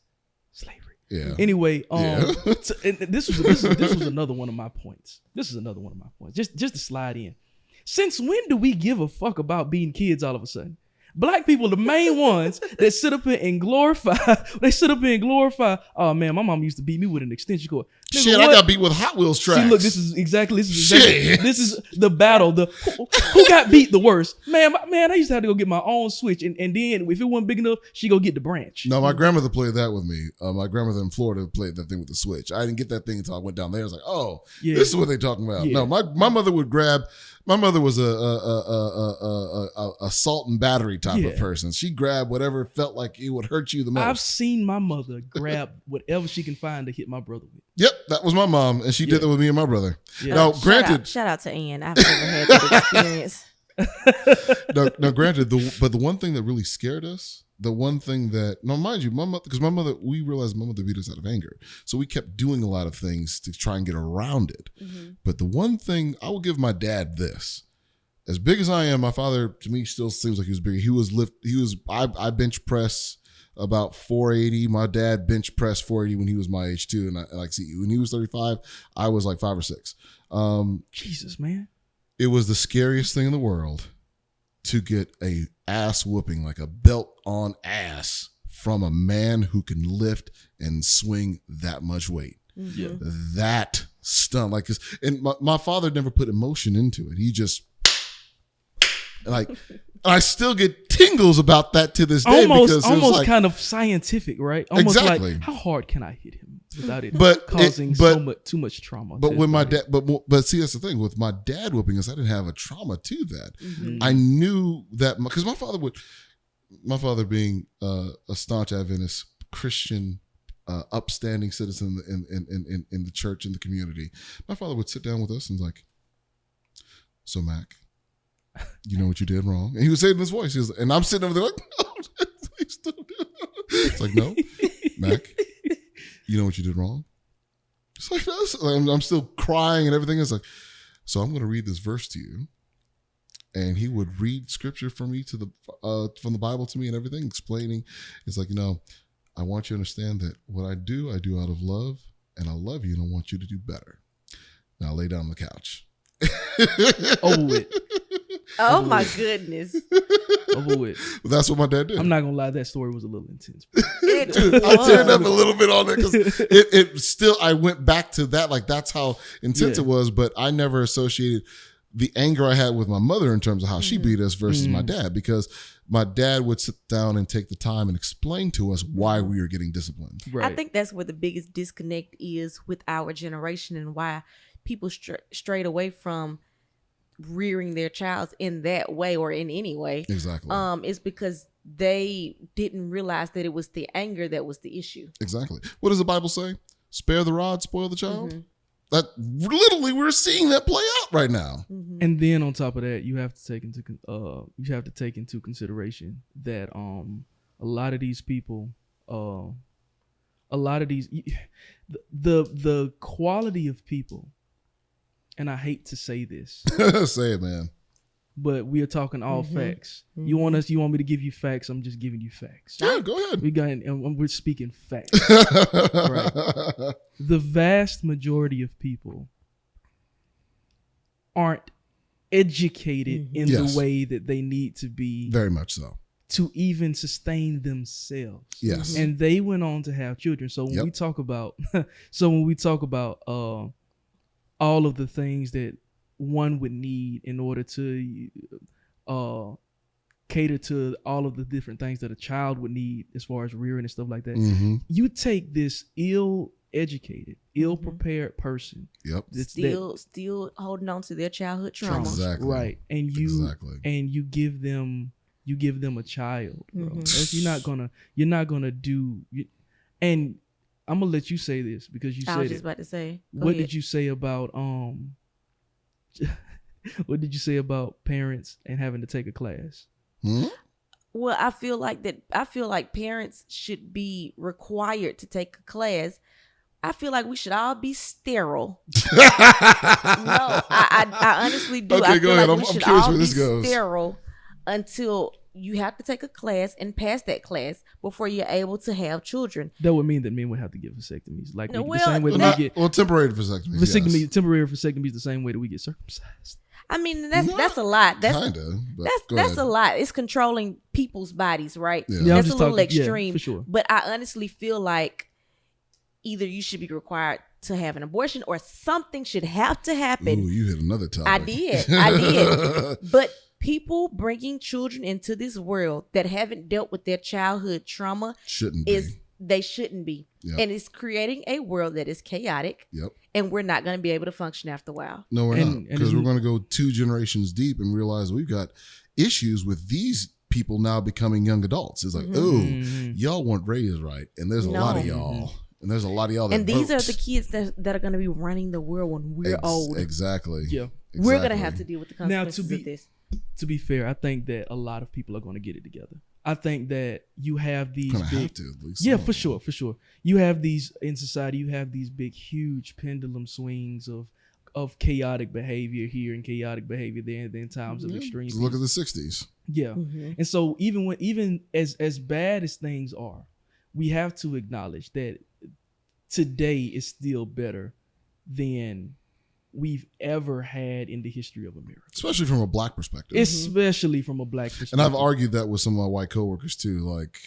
slavery. Yeah. Anyway, this was another one of my points. Just to slide in. Since when do we give a fuck about beating kids all of a sudden? Black people, the main ones that sit up here and glorify. Oh man, my mom used to beat me with an extension cord. Nigga, shit, what? I got beat with Hot Wheels tracks. See, look, this is the battle. Who got beat the worst? Man, I used to have to go get my own switch, and then if it wasn't big enough, she go get the branch. No, my grandmother played that with me. My grandmother in Florida played that thing with the switch. I didn't get that thing until I went down there. I was like, oh, this is what they're talking about. Yeah. No, my mother would grab. My mother was a salt and battery type of person. She grabbed whatever felt like it would hurt you the most. I've seen my mother grab whatever she can find to hit my brother with. Yep, that was my mom, and she did that with me and my brother. Yeah. Now, granted, shout out to Ann. I've never had that experience. now, granted, but the one thing that really scared us, mind you, we realized my mother beat us out of anger. So we kept doing a lot of things to try and get around it. Mm-hmm. But the one thing, I will give my dad this. As big as I am, my father, to me, still seems like he was bigger. I bench press about 480. My dad bench pressed 480 when he was my age too. And when he was 35, I was like 5 or 6. Jesus, man. It was the scariest thing in the world to get a ass whooping, like a belt on ass, from a man who can lift and swing that much weight. Yeah. That stunned. And my father never put emotion into it. He just, I still get tingles about that to this day because it was almost like, kind of scientific, right? Almost Exactly. like, how hard can I hit him without it But causing too much trauma? But to when his my body? dad, but see, that's the thing with my dad whooping us. I didn't have a trauma to that. Mhm. I knew that because my father being a staunch Adventist Christian, upstanding citizen in the church, in the community, my father would sit down with us and like, so Mac, you know what you did wrong, and he would say it in his voice. He was, and I'm sitting over there like, no, please don't do it. It's like, no, Mac, you know what you did wrong. It's like, no. I'm still crying and everything. It's like, so I'm going to read this verse to you. And he would read scripture for me from the Bible to me and everything, explaining. It's like, I want you to understand that what I do out of love, and I love you, and I want you to do better. Now lay down on the couch. Over with. Oh my goodness. Over with. That's what my dad did. I'm not gonna lie, that story was a little intense. It Dude, I was. teared up a little bit on it because it still, I went back to that. Like, that's how intense it was, but I never associated the anger I had with my mother in terms of how she beat us versus my dad, because my dad would sit down and take the time and explain to us why we were getting disciplined. Right. I think that's where the biggest disconnect is with our generation, and why people strayed away from rearing their child in that way or in any way. Exactly. Is because they didn't realize that it was the anger that was the issue. Exactly. What does the Bible say? Spare the rod, spoil the child. Mm-hmm. That literally, we're seeing that play out right now. Mm-hmm. And then on top of that, you have to take into consideration that a lot of these people, the quality of people, and I hate to say this, Say it, man. but we are talking all facts. You want me to give you facts? I'm just giving you facts. Yeah, go ahead. We're speaking facts. Right. The vast majority of people aren't educated in Yes. the way that they need to be Very much so. to even sustain themselves. Yes. And they went on to have children. So when we talk about all of the things that one would need in order to cater to all of the different things that a child would need as far as rearing and stuff like that. Mm-hmm. You take this ill-educated, ill-prepared person. Yep. Still holding on to their childhood trauma. Exactly. Right. And you give them a child, bro. Mhm. You're not gonna do. And I'm gonna let you say this because you I said was just it. about to say. What did you say about what did you say about parents and having to take a class? Hmm? Well, I feel like parents should be required to take a class. I feel like we should all be sterile. No, I honestly do. Okay, I go feel ahead. like I'm we should curious all where be this goes. sterile until you have to take a class and pass that class before you're able to have children. That would mean that men would have to get vasectomies, like No, the well, same way that we get temporary vasectomies. vasectomy, Yes. temporary vasectomies, the same way that we get circumcised. I mean, that's a lot. That's Kinda. But go that's ahead. a lot. It's controlling people's bodies, right? Yeah. Yeah, I'm That's a just little talking- yeah, extreme. for sure. But I honestly feel like either you should be required to have an abortion or something should have to happen. Ooh, you hit another topic. I did. But people bringing children into this world that haven't dealt with their childhood trauma Shouldn't they shouldn't be. Yep. And it's creating a world that is chaotic. Yep. And we're not going to be able to function after a while. No, we're And- not. Because and we're going to go 2 generations deep and realize we've got issues with these people now becoming young adults. It's like, Mhm. y'all weren't raised right. And there's a No. lot of y'all. And there's a lot of y'all that And these vote. are the kids that are going to be running the world when we're old. Exactly. Yeah. We're going to have to deal with the Now, consequences of this. To be fair, I think that a lot of people are going to get it together. I think that you have these Gonna big, have to at least. yeah, some for of them. sure. You have these in society. You have these big, huge pendulum swings of chaotic behavior here and chaotic behavior there, and then times of Yeah, extreme. just look at the 60s. Yeah, Mhm. and so even as bad as things are, we have to acknowledge that today is still better than we've ever had in the history of America, Especially from a black perspective. especially from a black perspective. And I've argued that with some of my white coworkers too. Like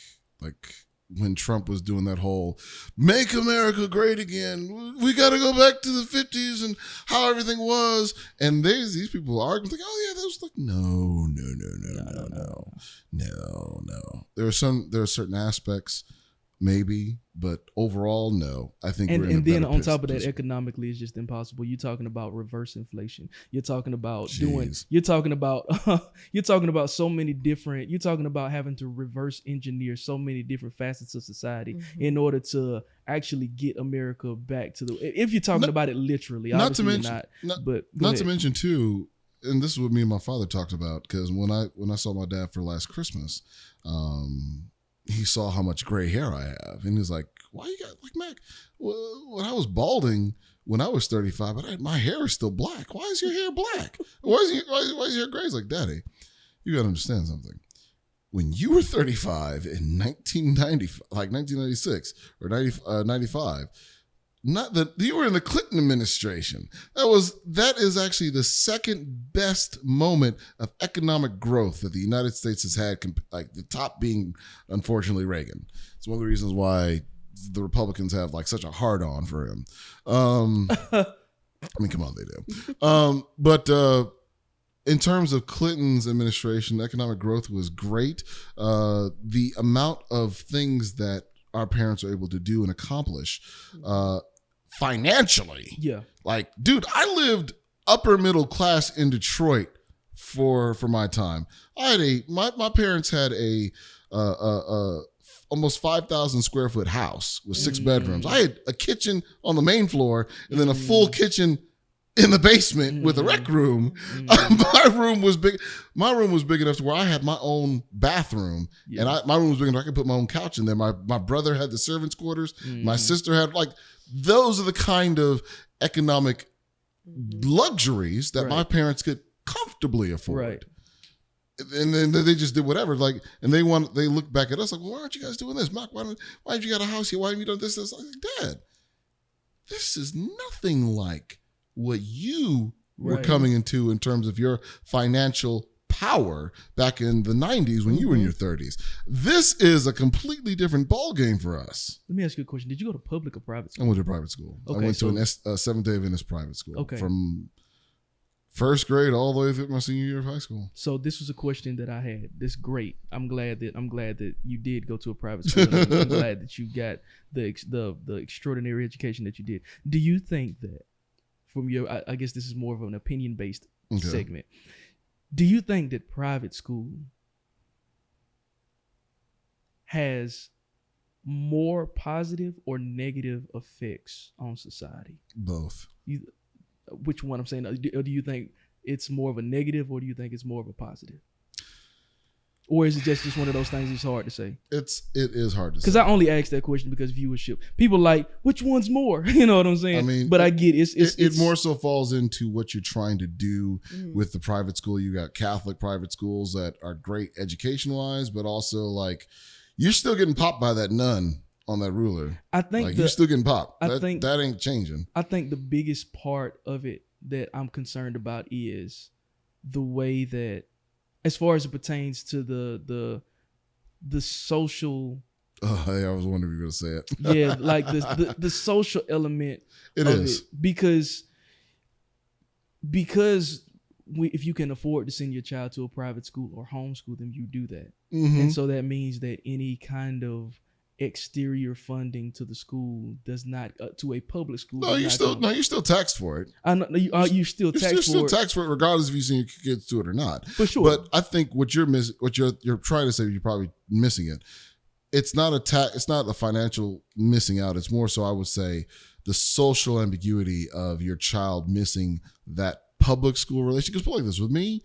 when Trump was doing that whole "Make America Great Again," we got to go back to the 50s and how everything was. And these people arguing like, "Oh yeah, that was like no. No. There are certain aspects, maybe, but overall, no. I think we're in a and then better on top of that, position. economically, it's just impossible. You're talking about reverse inflation. You're talking about Jeez. you're talking about so many different. You're talking about having to reverse engineer so many different facets of society in order to actually get America back to the. If you're talking about it literally, not to obviously mention, but not to mention too. And this is what me and my father talked about, because when I saw my dad for last Christmas, he saw how much gray hair I have, and he's like, "Why you got like Mac? Well, when I was balding when I was 35, but my hair is still black. Why is your hair black? Why is your hair gray?" He's like, "Daddy, you gotta understand something. When you were 35 in 1996 or 95." Not that you were in the Clinton administration. That is actually the second best moment of economic growth that the United States has had, like the top being, unfortunately, Reagan. It's one of the reasons why the Republicans have like such a hard on for him. I mean, come on, they do. But in terms of Clinton's administration, economic growth was great. The amount of things that our parents were able to do and accomplish financially. Yeah. Like, dude, I lived upper middle class in Detroit for my time. I had my parents had a almost 5,000 square foot house with 6 bedrooms. I had a kitchen on the main floor and then a full kitchen in the basement with a rec room. My room was big. My room was big enough to where I had my own bathroom, and my room was big enough I could put my own couch in there. My brother had the servants' quarters. My sister had those are the kind of economic luxuries that my parents could comfortably afford. Right. And then they just did whatever. And they look back at us like, well, why aren't you guys doing this? Mark, why have you got a house here? Why haven't you done this? I was like, Dad, this is nothing like what you were coming into in terms of your financial power back in the 90s when you were in your 30s. This is a completely different ballgame for us. Let me ask you a question. Did you go to public or private school? I went to private school. Okay, I went to a Seventh-day Adventist private school. Okay. From first grade all the way through my senior year of high school. So this was a question that I had. This great. I'm glad that you did go to a private school. I'm glad that you got the extraordinary education that you did. Do you think that from your, I guess this is more of an opinion-based segment. Do you think that private school has more positive or negative effects on society? Both. Which one I'm saying? Or do you think it's more of a negative, or do you think it's more of a positive? Or is it just one of those things it's hard to say? It is hard to say. Because I only asked that question because viewership. People like, which one's more? You know what I'm saying? I mean, but I get it more so falls into what you're trying to do with the private school. You got Catholic private schools that are great education-wise, but also you're still getting popped by that nun on that ruler. I think you're still getting popped. I think that ain't changing. I think the biggest part of it that I'm concerned about is the way that, as far as it pertains to the social. Oh, I was wondering if you were going to say it. Yeah, like the social element. It is because if you can afford to send your child to a private school or homeschool them, you do that, and so that means that any kind of exterior funding to the school does not to a public school. No, you're still taxed for it. I know you still taxed for it. You're still taxed for it, regardless if you send your kids to it or not. For sure. But I think what you're trying to say, you're probably missing it. It's not it's not a financial missing out. It's more so, I would say, the social ambiguity of your child missing that public school relation. Because put like this with me,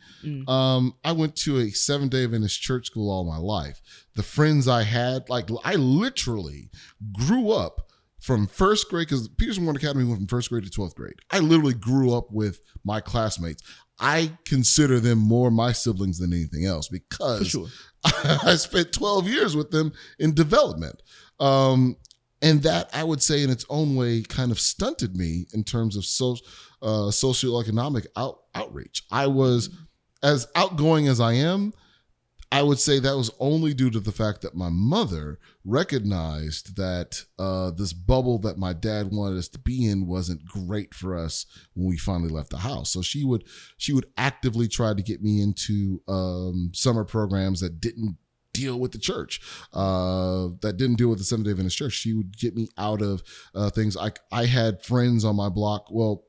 I went to a Seventh-day Adventist church school all my life. The friends I had, I literally grew up from first grade, because Peterson Warren Academy went from first grade to 12th grade. I literally grew up with my classmates. I consider them more my siblings than anything else, because I spent 12 years with them in development. And that, I would say, in its own way, kind of stunted me in terms of socioeconomic outreach. I was, as outgoing as I am, I would say that was only due to the fact that my mother recognized that this bubble that my dad wanted us to be in wasn't great for us when we finally left the house. So she would actively try to get me into summer programs that didn't deal with the church, that didn't deal with the Seventh-day Adventist Church. She would get me out of things. I had friends on my block. Well,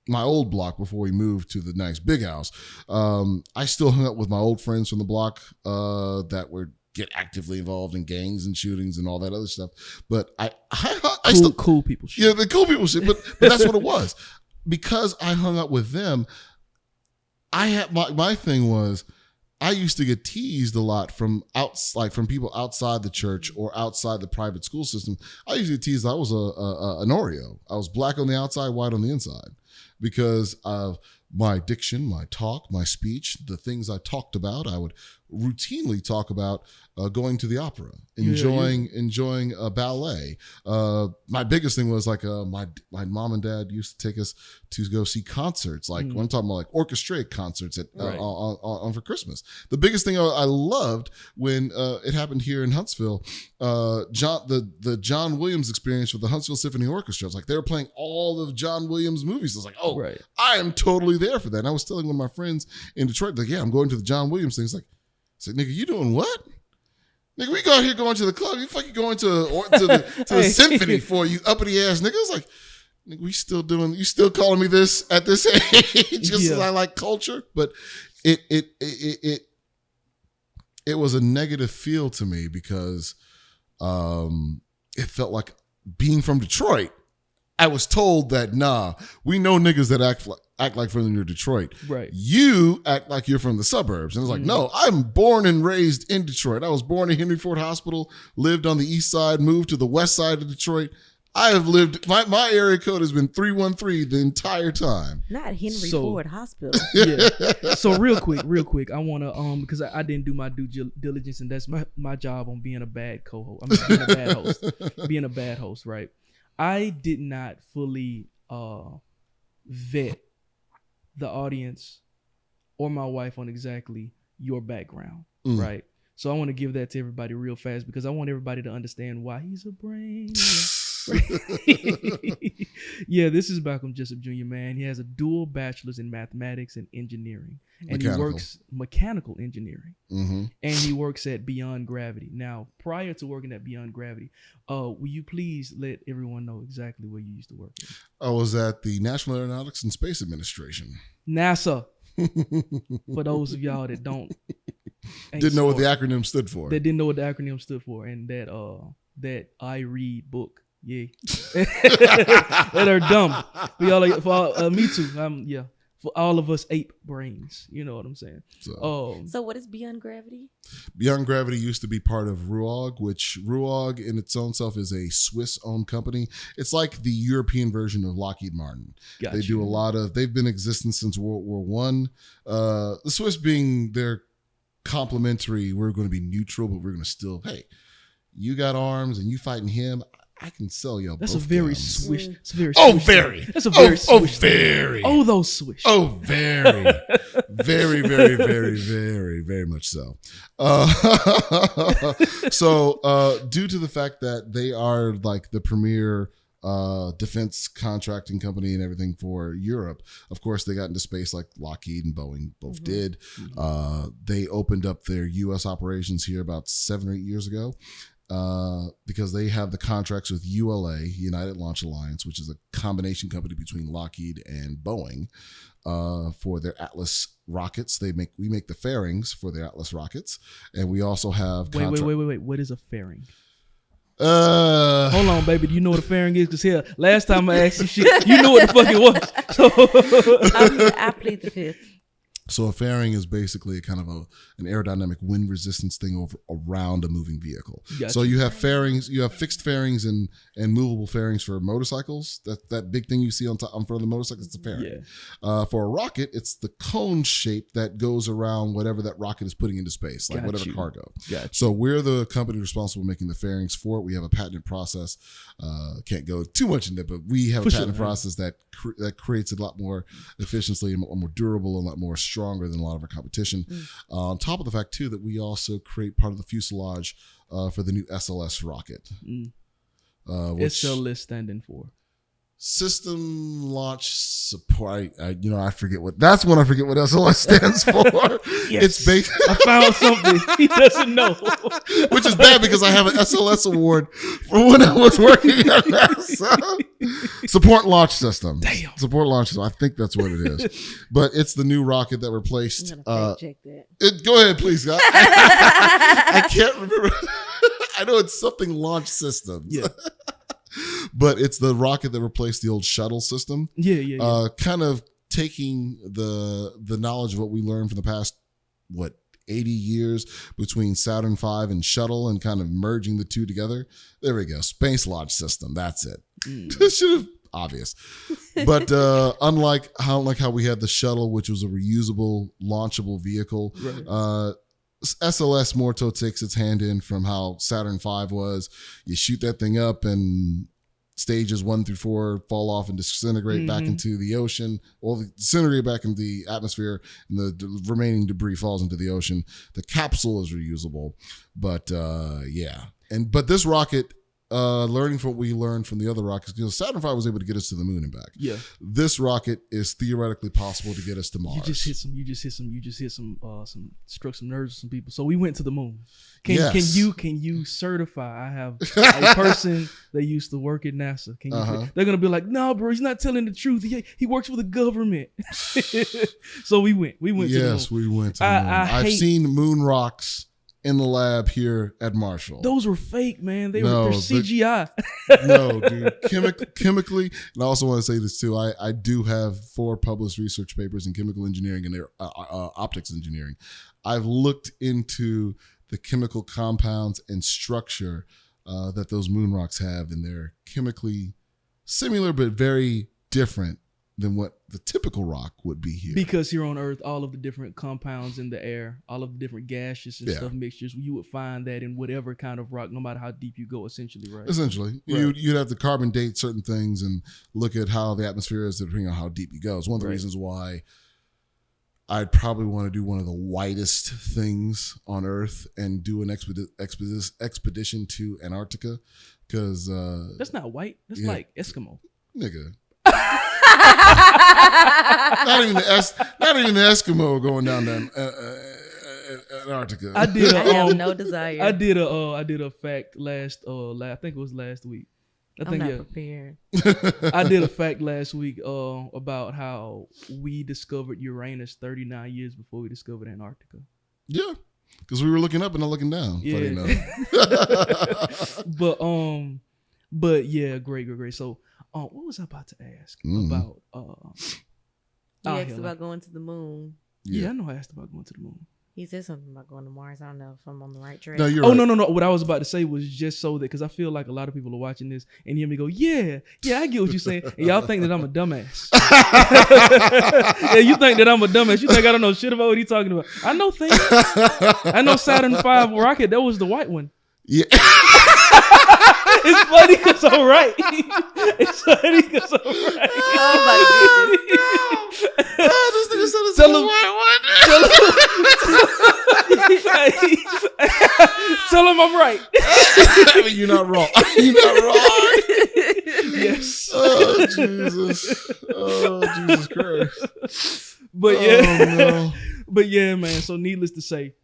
my old block before we moved to the nice big house. I still hung up with my old friends from the block that would get actively involved in gangs and shootings and all that other stuff. But I still cool people shit. Yeah, the cool people shit. But that's what it was. Because I hung up with them, I had my thing was I used to get teased a lot from from people outside the church or outside the private school system. I used to get teased I was an Oreo. I was black on the outside, white on the inside, because of my diction, my talk, my speech, the things I talked about. I would routinely talk about going to the opera, enjoying a ballet. My biggest thing was like my mom and dad used to take us to go see concerts. Like when I'm talking about like orchestrated concerts at on for Christmas. The biggest thing I loved when it happened here in Huntsville, the John Williams experience with the Huntsville Symphony Orchestra. It's like they were playing all of John Williams movies. I was like, I am totally there for that. And I was telling one of my friends in Detroit, like, yeah, I'm going to the John Williams thing. It's like, nigga, you doing what? Nigga, we go out here going to the club. You fucking going to the symphony for you uppity ass nigga. It's like, nigga, we still doing, you still calling me this at this age just because I like culture? But it was a negative feel to me because it felt like being from Detroit, I was told that, nah, we know niggas that act like from near Detroit. Right. You act like you're from the suburbs. And it's like, no, I'm born and raised in Detroit. I was born in Henry Ford Hospital, lived on the east side, moved to the west side of Detroit. I have lived, my area code has been 313 the entire time. Not Henry Ford Hospital. Yeah. So real quick, I want to, because I didn't do my due diligence, and that's my job on being a bad co-host. I mean, being a bad host, right? I did not fully vet the audience or my wife on exactly your background, right? So I want to give that to everybody real fast because I want everybody to understand why he's a brain. Yeah, this is Malcolm Jessup Jr., man. He has a dual bachelor's in mathematics and engineering. And he works mechanical engineering. And he works at Beyond Gravity. Now, prior to working at Beyond Gravity, will you please let everyone know exactly where you used to work at? I was at the National Aeronautics and Space Administration. NASA. For those of y'all that didn't know what the acronym stood for. They didn't know what the acronym stood for. And that I read book. Yeah. That are dumb. We all me too. For all of us ape brains, you know what I'm saying. So what is Beyond Gravity? Beyond Gravity used to be part of RUAG, which RUAG in its own self is a Swiss-owned company. It's like the European version of Lockheed Martin. They do a lot of. They've been in existence since World War I. The Swiss being their complementary, we're going to be neutral, but we're going to still, hey, you got arms and you fighting him. I can sell you. That's a very swish. It's very. Very. That's a very swish. Very. Oh, those swish. Oh, very, very, very, very, very, very much so. Due to the fact that they are like the premier defense contracting company and everything for Europe, of course, they got into space like Lockheed and Boeing both did. They opened up their U.S. operations here about 7 or 8 years ago. Because they have the contracts with ULA, United Launch Alliance, which is a combination company between Lockheed and Boeing, for their Atlas rockets. We make the fairings for their Atlas rockets, and we also have. Wait. What is a fairing? Hold on, baby. Do you know what a fairing is? Because here, last time I asked you shit, you knew what the fuck it was. So I plead the fifth. So a fairing is basically kind of an aerodynamic wind resistance thing around a moving vehicle. Gotcha. So you have fairings, you have fixed fairings and movable fairings for motorcycles. That big thing you see on front of the motorcycle is the fairing. Yeah. For a rocket, it's the cone shape that goes around whatever that rocket is putting into space, like whatever cargo. Gotcha. So we're the company responsible for making the fairings for it. We have a patented process. Can't go too much into it, but we have a patented process that creates a lot more efficiency and more durable and a lot more strong stronger than a lot of our competition. On top of the fact, too, that we also create part of the fuselage for the new SLS rocket. Which SLS standing for? System Launch Support. I forget what. That's when I forget what SLS stands for. Yes. It's based. I found something he doesn't know, which is bad because I have an SLS award for when I was working at NASA. Support Launch System. Damn. Support Launch System. I think that's what it is. But it's the new rocket that replaced. I'm gonna fact check that. Go ahead, please, Scott. I can't remember. I know it's something Launch Systems. Yeah. But it's the rocket that replaced the old shuttle system. Yeah. Kind of taking the knowledge of what we learned from the past, 80 years between Saturn V and shuttle and kind of merging the two together. There we go. Space Launch System. That's it. Should have obvious. But unlike how we had the shuttle, which was a reusable, launchable vehicle, right. SLS Morto takes its hand in from how Saturn V was. You shoot that thing up and stages 1 through 4 fall off and disintegrate back into the ocean. Well, disintegrate back into the atmosphere, and the remaining debris falls into the ocean. The capsule is reusable, but but this rocket, learning from what we learned from the other rockets, because Saturn V was able to get us to the moon and back. Yeah, this rocket is theoretically possible to get us to Mars. You just hit some struck some nerves with some people. So we went to the moon. Can you certify? I have a person that used to work at NASA. Can you? They're gonna be like, no, bro, he's not telling the truth. He works for the government. So we went. We went. Yes, to the moon. We went to the moon. I've seen moon rocks in the lab here at Marshall. Those were fake, man. They're CGI. No, dude. Chemically, and I also want to say this too. I do have 4 published research papers in chemical engineering and optics engineering. I've looked into the chemical compounds and structure that those moon rocks have, and they're chemically similar but very different than what the typical rock would be here. Because here on Earth, all of the different compounds in the air, all of the different gaseous and stuff mixtures, you would find that in whatever kind of rock, no matter how deep you go, essentially, right? Essentially. Right. You'd have to carbon date certain things and look at how the atmosphere is depending on how deep you go. It's one of the reasons why I'd probably want to do one of the whitest things on Earth and do an expedition to Antarctica, because that's not white. That's like Eskimo. Nigga. not even the Eskimo going down Antarctica. I have no desire. I did a fact last I think it was last week. I'm not prepared. I did a fact last week about how we discovered Uranus 39 years before we discovered Antarctica. Yeah, because we were looking up and not looking down. Yeah. Funny enough. But yeah, great. So, what was I about to ask about? You asked about going to the moon. Yeah, I know I asked about going to the moon. He said something about going to Mars. I don't know if I'm on the right track. No, you're right. No. What I was about to say was just so that, because I feel like a lot of people are watching this and hear me go, yeah, I get what you're saying. And y'all think that I'm a dumbass. Yeah, you think that I'm a dumbass. You think I don't know shit about what he's talking about. I know things. I know Saturn V rocket. That was the white one. Yeah. It's funny because I'm right. It's funny because I'm right. Oh my goodness. This nigga said it's the white one. Tell him I'm right. I mean, you're not wrong. You're not wrong. Yes. Oh, Jesus. Oh, Jesus Christ. But yeah. No. But yeah, man. So needless to say,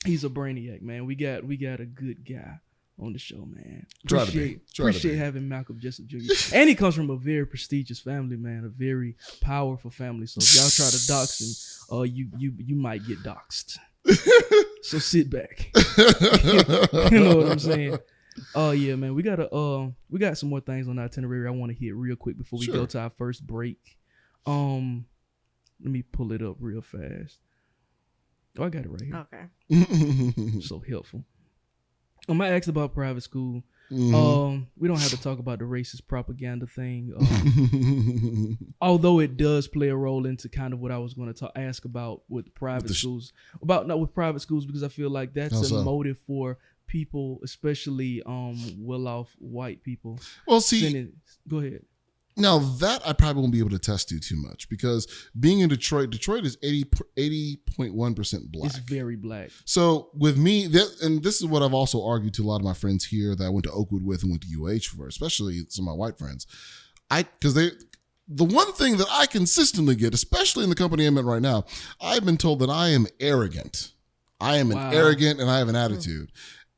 he's a brainiac, man. We got a good guy on the show, man. Appreciate having Malcolm Jessup Jr. And he comes from a very prestigious family, man, a very powerful family. So if y'all try to dox him, you might get doxed. So sit back. You know what I'm saying? Oh yeah, man. We got some more things on the itinerary I want to hit real quick before we go to our first break. Let me pull it up real fast. Oh, I got it right here. Okay. So helpful. I asked about private school. Mm-hmm. We don't have to talk about the racist propaganda thing. Although it does play a role into kind of what I was going to ask about with private schools. With private schools, because I feel like that's a motive for people, especially well-off white people. Well, see, go ahead. Now that I probably won't be able to attest to too much because being in Detroit is 80.1% black. It's very black. So with me, and this is what I've also argued to a lot of my friends here that I went to Oakwood with and went to UH for, especially some of my white friends. The one thing that I consistently get, especially in the company I'm in right now, I've been told that I am arrogant. I am arrogant and I have an attitude.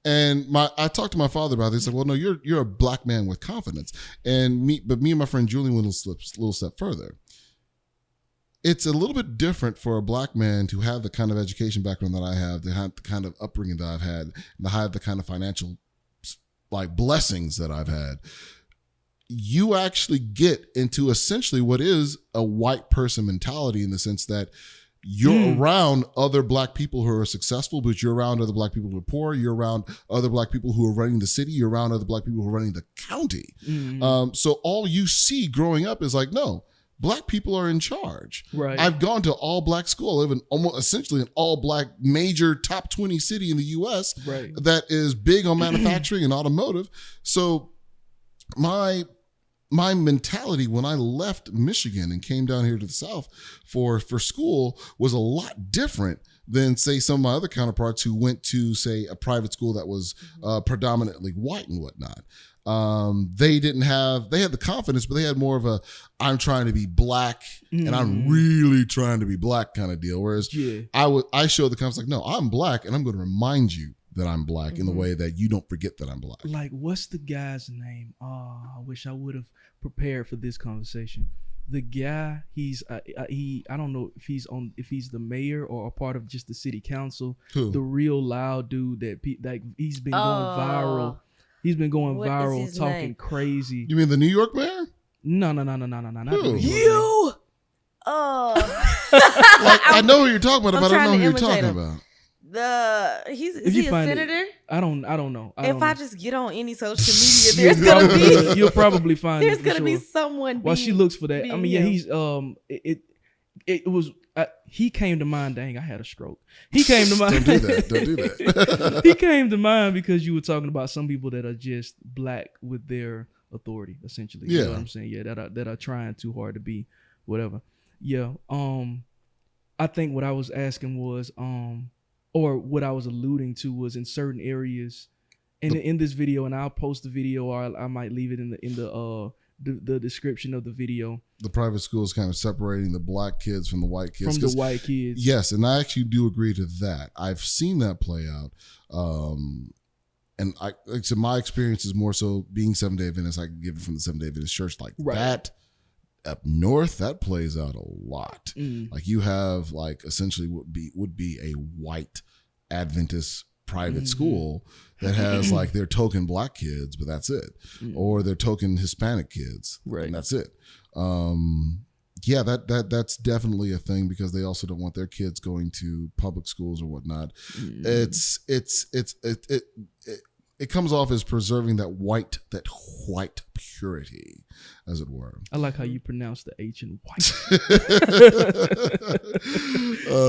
And I talked to my father about this. He said, well, no, you're a black man with confidence. But me and my friend Julian went a little step further. It's a little bit different for a black man to have the kind of education background that I have, to have the kind of upbringing that I've had, and to have the kind of financial blessings that I've had. You actually get into essentially what is a white person mentality in the sense that you're around other black people who are successful, but you're around other black people who are poor. You're around other black people who are running the city. You're around other black people who are running the county. So all you see growing up is like, no, black people are in charge. Right. I've gone to all black school. I live in almost essentially an all black major top 20 city in the U.S. That is big on manufacturing and automotive. So my mentality when I left Michigan and came down here to the South for school was a lot different than, say, some of my other counterparts who went to, say, a private school that was predominantly white and whatnot. They had the confidence, but they had more of a, I'm trying to be black and I'm really trying to be black kind of deal. Whereas I showed the confidence like, no, I'm black and I'm going to remind you that I'm black in the way that you don't forget that I'm black. Like, what's the guy's name? Oh, I wish I would have prepared for this conversation. The guy, I don't know if he's the mayor or a part of just the city council. Who? The real loud dude that he's been going viral. He's been going viral talking name? Crazy. You mean the New York mayor? No, not Who? you. I know who you're talking about, but I don't know who you're talking about. Is he a senator? I don't know. I just get on any social media, there's gonna be you'll probably find there's gonna be someone. While she looks for that, I mean, he's it was. He came to mind. Dang, I had a stroke. He came to mind. Don't do that. He came to mind because you were talking about some people that are just black with their authority, essentially. You know what I'm saying? Yeah, that are trying too hard to be whatever. Yeah. I think what I was asking was or what I was alluding to was in certain areas, in this video, and I'll post the video, or I might leave it in the description of the video. The private schools kind of separating the black kids from the white kids. From the white kids. Yes, and I actually do agree to that. I've seen that play out. And so my experience is more so being Seventh-day Adventist. I can give it from the Seventh-day Adventist church that. Up north, that plays out a lot. Like you have essentially would be a white Adventist private school that has their token black kids, but that's it, or their token Hispanic kids, and that's it. That's definitely a thing because they also don't want their kids going to public schools or whatnot. It comes off as preserving that white purity, as it were. I like how you pronounce the H in white.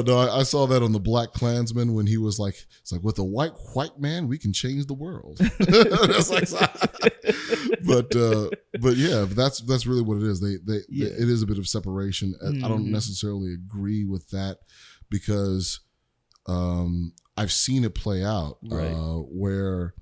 No, I saw that on the Black Klansman when he was like, it's like, with a white man, we can change the world. That's but yeah, that's really what it is. It is a bit of separation. I don't necessarily agree with that because I've seen it play out where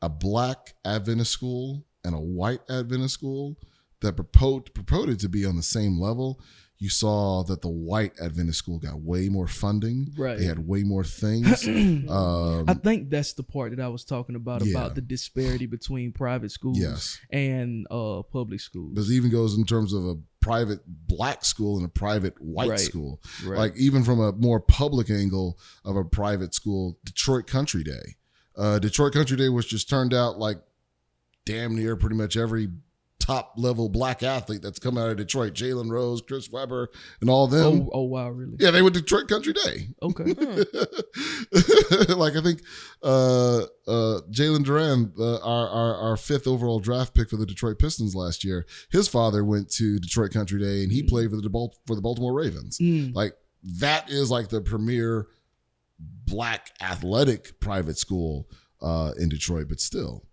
a black Adventist school and a white Adventist school that purported to be on the same level, you saw that the white Adventist school got way more funding. They had way more things. I think that's the part that I was talking about the disparity between private schools and public schools. But it even goes in terms of a private black school and a private white school. Like even from a more public angle of a private school, Detroit Country Day. Detroit Country Day was just turned out like damn near pretty much every top level black athlete that's come out of Detroit. Jalen Rose, Chris Webber, and all them. Oh wow, really? Yeah, they went to Detroit Country Day. Okay. Like I think Jalen Duran, our 5th overall draft pick for the Detroit Pistons last year, his father went to Detroit Country Day and he played for the Baltimore Ravens. Like that is like the premier black athletic private school in Detroit, but still.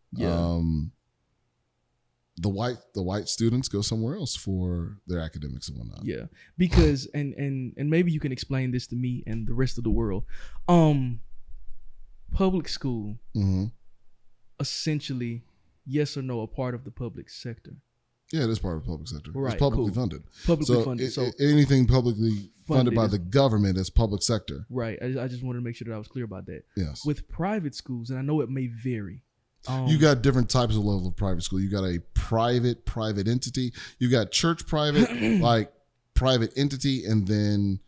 the white students go somewhere else for their academics and whatnot. Yeah, because and maybe you can explain this to me and the rest of the world. Public school, essentially, yes or no, a part of the public sector. Yeah, it is part of the public sector. Right, it's publicly cool. funded. Publicly funded. So anything publicly funded by the government is public sector. Right. I just wanted to make sure that I was clear about that. Yes. With private schools, and I know it may vary. You got different types of level of private school. You got a private entity. You got church private, like private entity, and then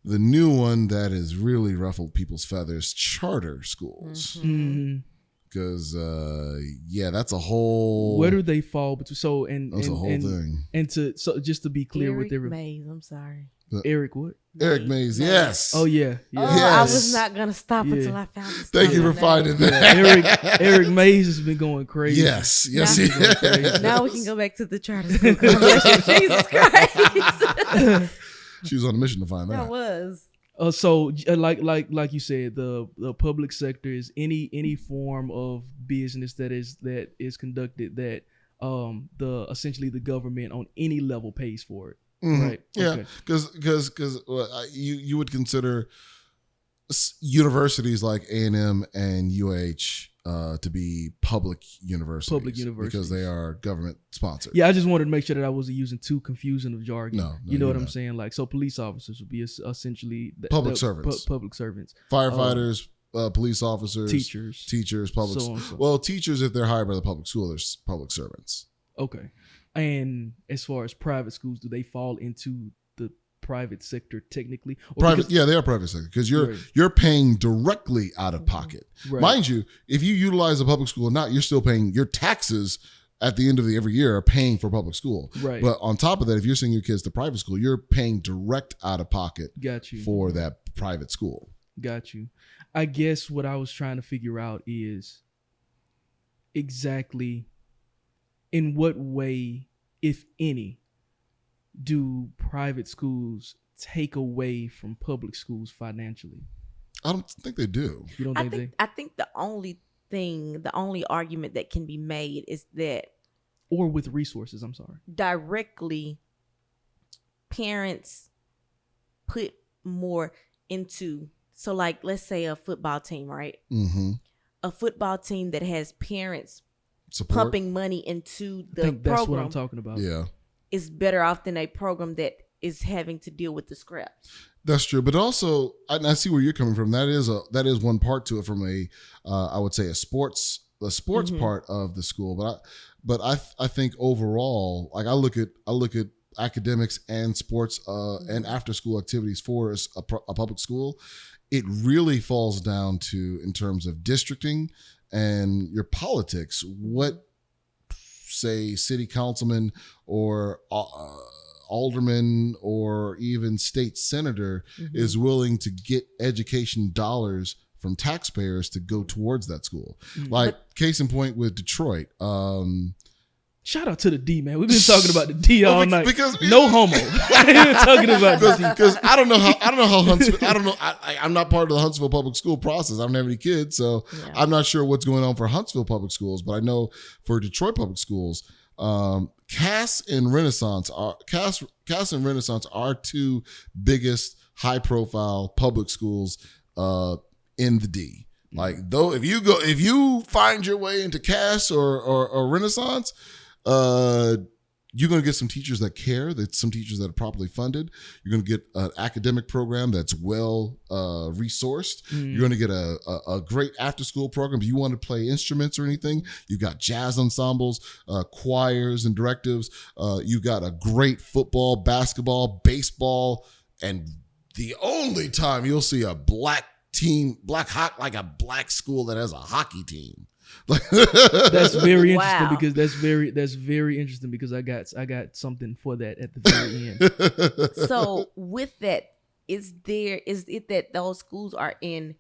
the new one that has really ruffled people's feathers, charter schools. Because that's a whole. Where do they fall between? So that's a whole thing. And just to be clear with everybody, Mays, I'm sorry. Eric what? Eric Mays, yes. Oh yeah. Oh, yes. I was not gonna stop until I found this. Thank you for finding that. Eric Mays has been going crazy. Yes. Now we can go back to the charter school conversation. Jesus Christ. She was on a mission to find that. That was. So like you said, the public sector is any form of business that is conducted that essentially the government on any level pays for it. Right. Yeah. Because you would consider universities like A&M and UH to be public universities because they are government sponsored. Yeah, I just wanted to make sure that I wasn't using too confusing of jargon. No, you know what I'm not. saying? Like, so police officers would be essentially public servants. Public servants. Firefighters, police officers, teachers, public. Well, teachers, if they're hired by the public school, they're public servants. Okay. And as far as private schools, do they fall into the private sector technically? They are private sector because you're paying directly out of pocket. Right. Mind you, if you utilize a public school or not, you're still paying your taxes at the end of every year are paying for public school. Right. But on top of that, if you're sending your kids to private school, you're paying direct out of pocket. Got you. For that private school. Got you. I guess what I was trying to figure out is exactly in what way, if any, do private schools take away from public schools financially? I don't think they do. You don't think they? I think the only argument that can be made is that, or with resources, I'm sorry, directly parents put more into, so like, let's say a football team, right? A football team that has parents pumping money into the program. That's what I'm talking about. Yeah. Is better off than a program that is having to deal with the scraps. That's true, but also I see where you're coming from. That is one part to it from I would say a sports part of the school. But I think overall, like I look at academics and sports and after school activities for a public school. It really falls down to, in terms of districting and your politics, what, say, city councilman or alderman or even state senator is willing to get education dollars from taxpayers to go towards that school. Like, case in point with Detroit. Shout out to the D, man. We've been talking about the D all night. Because no homo. We've been talking about the D. Because I don't know how Huntsville. I'm not part of the Huntsville public school process. I don't have any kids, so I'm not sure what's going on for Huntsville public schools. But I know for Detroit public schools, Cass and Renaissance are two biggest high profile public schools in the D. Like, though, if you find your way into Cass or Renaissance, you're going to get some teachers that care, some teachers that are properly funded. You're going to get an academic program that's well resourced. You're going to get a great after school program. If you want to play instruments or anything, you've got jazz ensembles, choirs and directives. You've got a great football, basketball, baseball, and the only time you'll see a black school that has a hockey team. That's very interesting because that's very interesting because I got something for that at the very end. So with that, is it that those schools are in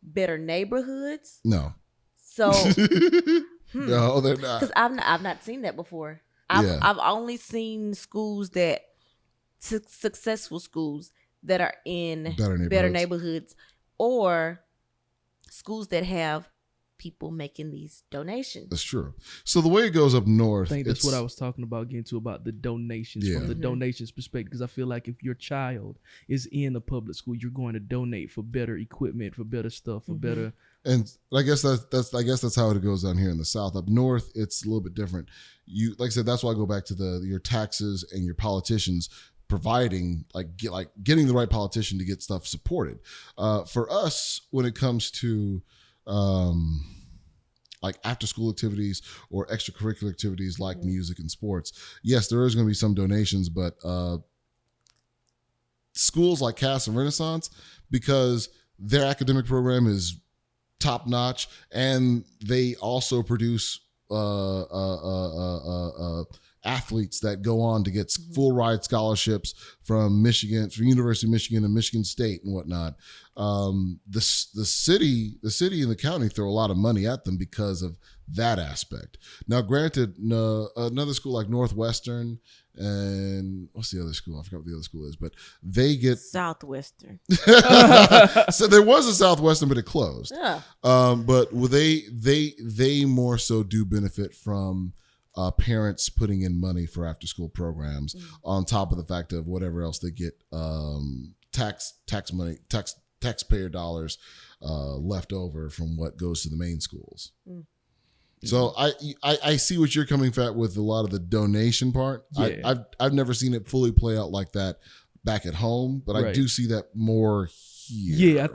better neighborhoods? No. So no, they're not. Because I've not seen that before. I've only seen schools that successful schools that are in better neighborhoods or schools that have people making these donations. That's true. So the way it goes up north, I think that's what I was talking about, getting to about the donations from the donations perspective. Because I feel like if your child is in a public school, you're going to donate for better equipment, for better stuff, for better. And I guess that's how it goes down here in the South. Up north, it's a little bit different. You, like I said, that's why I go back to your taxes and your politicians providing, getting the right politician to get stuff supported. For us, when it comes to like after school activities or extracurricular activities like music and sports, yes, there is going to be some donations, but schools like Cass and Renaissance, because their academic program is top notch, and they also produce athletes that go on to get full ride scholarships from University of Michigan and Michigan State and whatnot. The city and the county throw a lot of money at them because of that aspect. Now, granted, another school like Northwestern and what's the other school? I forgot what the other school is, but they get Southwestern. So there was a Southwestern, but it closed. Yeah. But they more so do benefit from parents putting in money for after school programs on top of the fact of whatever else they get taxpayer dollars left over from what goes to the main schools. So I see what you're coming at with a lot of the donation part. Yeah. I've never seen it fully play out like that back at home, but I do see that more here. Yeah, I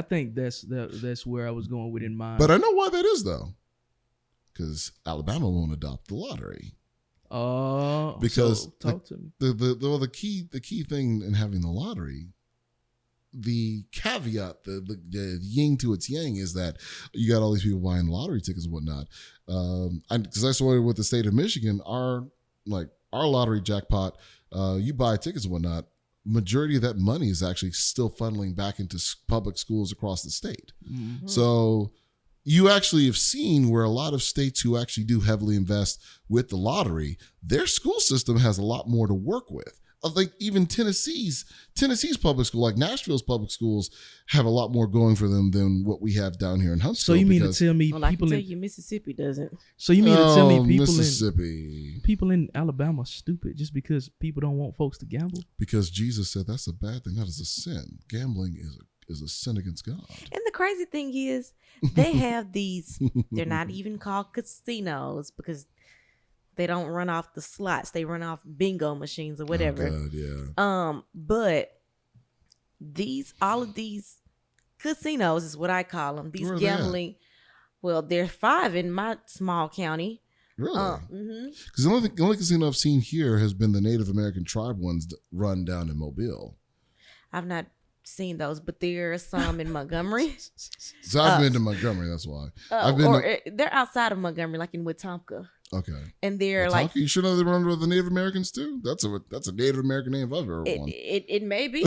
think that's where I was going with in mind. But I know why that is though. Because Alabama won't adopt the lottery. Because so talk to me. The key thing in having the lottery, the caveat, the yin to its yang is that you got all these people buying lottery tickets and whatnot. Because I saw it with the state of Michigan, our lottery jackpot, you buy tickets and whatnot, majority of that money is actually still funneling back into public schools across the state. Mm-hmm. So you actually have seen where a lot of states who actually do heavily invest with the lottery, their school system has a lot more to work with. I think even Tennessee's public school, like Nashville's public schools, have a lot more going for them than what we have down here in Huntsville. So you mean to tell me I can tell you Mississippi doesn't. So you mean to tell me people in Alabama are stupid just because people don't want folks to gamble? Because Jesus said that's a bad thing. That is a sin. Gambling is a sin against God. And the crazy thing is, they have these, they're not even called casinos because they don't run off the slots. They run off bingo machines or whatever. Oh God, yeah. But all of these casinos is what I call them. These gambling, well, there are 5 in my small county. Really? Because the only casino I've seen here has been the Native American tribe ones that run down in Mobile. I've not seen those, but there are some in Montgomery. So I've been to Montgomery, that's why. They're outside of Montgomery, like in Wetumpka. Okay. And they're Wetumpka? like, you sure know they run under the Native Americans too? That's a Native American name if I've ever one. It may be,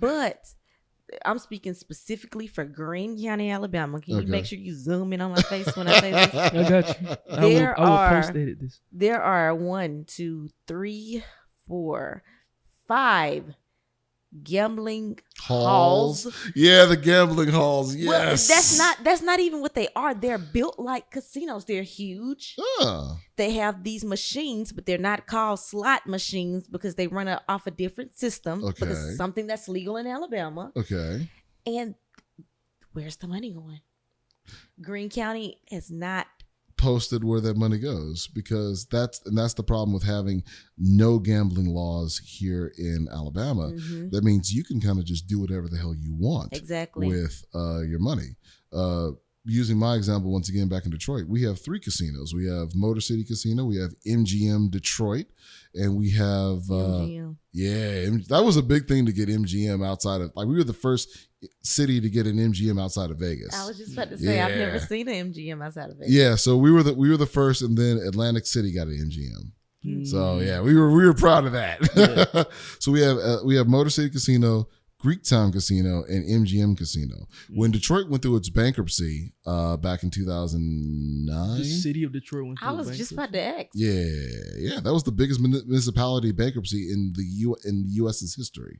but I'm speaking specifically for Greene County, Alabama. Can you make sure you zoom in on my face when I say this? I got you. I will post edit this. There are 1, 2, 3, 4, 5 gambling halls. Yeah, the gambling halls. Yes. Well, that's not even what they are. They're built like casinos. They're huge. They have these machines, but they're not called slot machines because they run off a different system. Okay. But it's something that's legal in Alabama. Okay. And where's the money going? Greene County has not posted where that money goes, because that's the problem with having no gambling laws here in Alabama. Mm-hmm. That means you can kind of just do whatever the hell you want with your money. Using my example once again back in Detroit, we have 3 casinos. We have Motor City Casino, we have MGM Detroit, and we have that was a big thing to get MGM outside of, like, we were the first city to get an MGM outside of Vegas. I was just about to say, I've never seen an MGM outside of Vegas. Yeah, so we were the first, and then Atlantic City got an MGM. Mm. So yeah, we were proud of that. Yeah. So we have Motor City Casino, Greektown Casino, and MGM Casino. When Detroit went through its bankruptcy back in 2009, the city of Detroit went through I was just about to ask. Yeah, that was the biggest municipality bankruptcy in the U.S.'s history.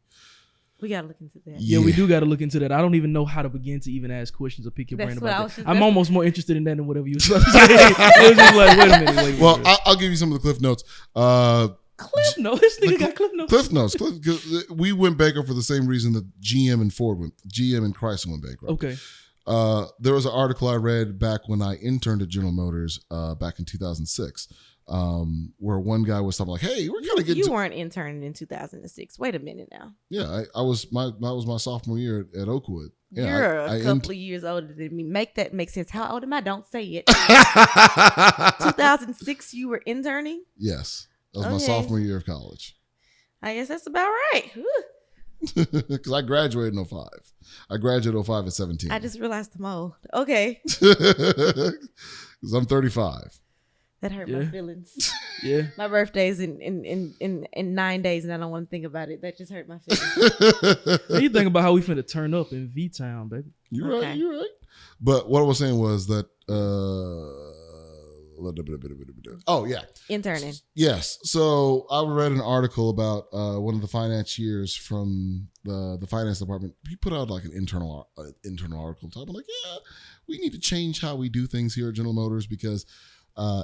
We gotta look into that. Yeah, we do got to look into that. I don't even know how to begin to even ask questions or pick your brain about that. I'm almost more interested in that than whatever you were about to say. It was just like, wait a minute. Well, I'll give you some of the Cliff Notes. Cliff Notes? This nigga got Cliff Notes. Cliff Notes. We went bankrupt for the same reason that GM and Chrysler went bankrupt. Okay. There was an article I read back when I interned at General Motors back in 2006. Where one guy was talking like, "Hey, we're kind of getting." You weren't interning in 2006. Wait a minute now. Yeah, I was my sophomore year at Oakwood. Yeah, You're a couple of years older than me. Make that make sense. How old am I? Don't say it. 2006, you were interning? Yes, that was my sophomore year of college. I guess that's about right. Because I graduated in 05. I graduated in 05 at 17. I just realized I'm old. Okay. Because I'm 35. That hurt my feelings. Yeah. My birthday's in 9 days and I don't want to think about it. That just hurt my feelings. You think about how we finna turn up in V-Town, baby. You're right. But what I was saying was that oh yeah. Interning. Yes. So I read an article about one of the financiers from the finance department. He put out like an internal article talking like, yeah, we need to change how we do things here at General Motors because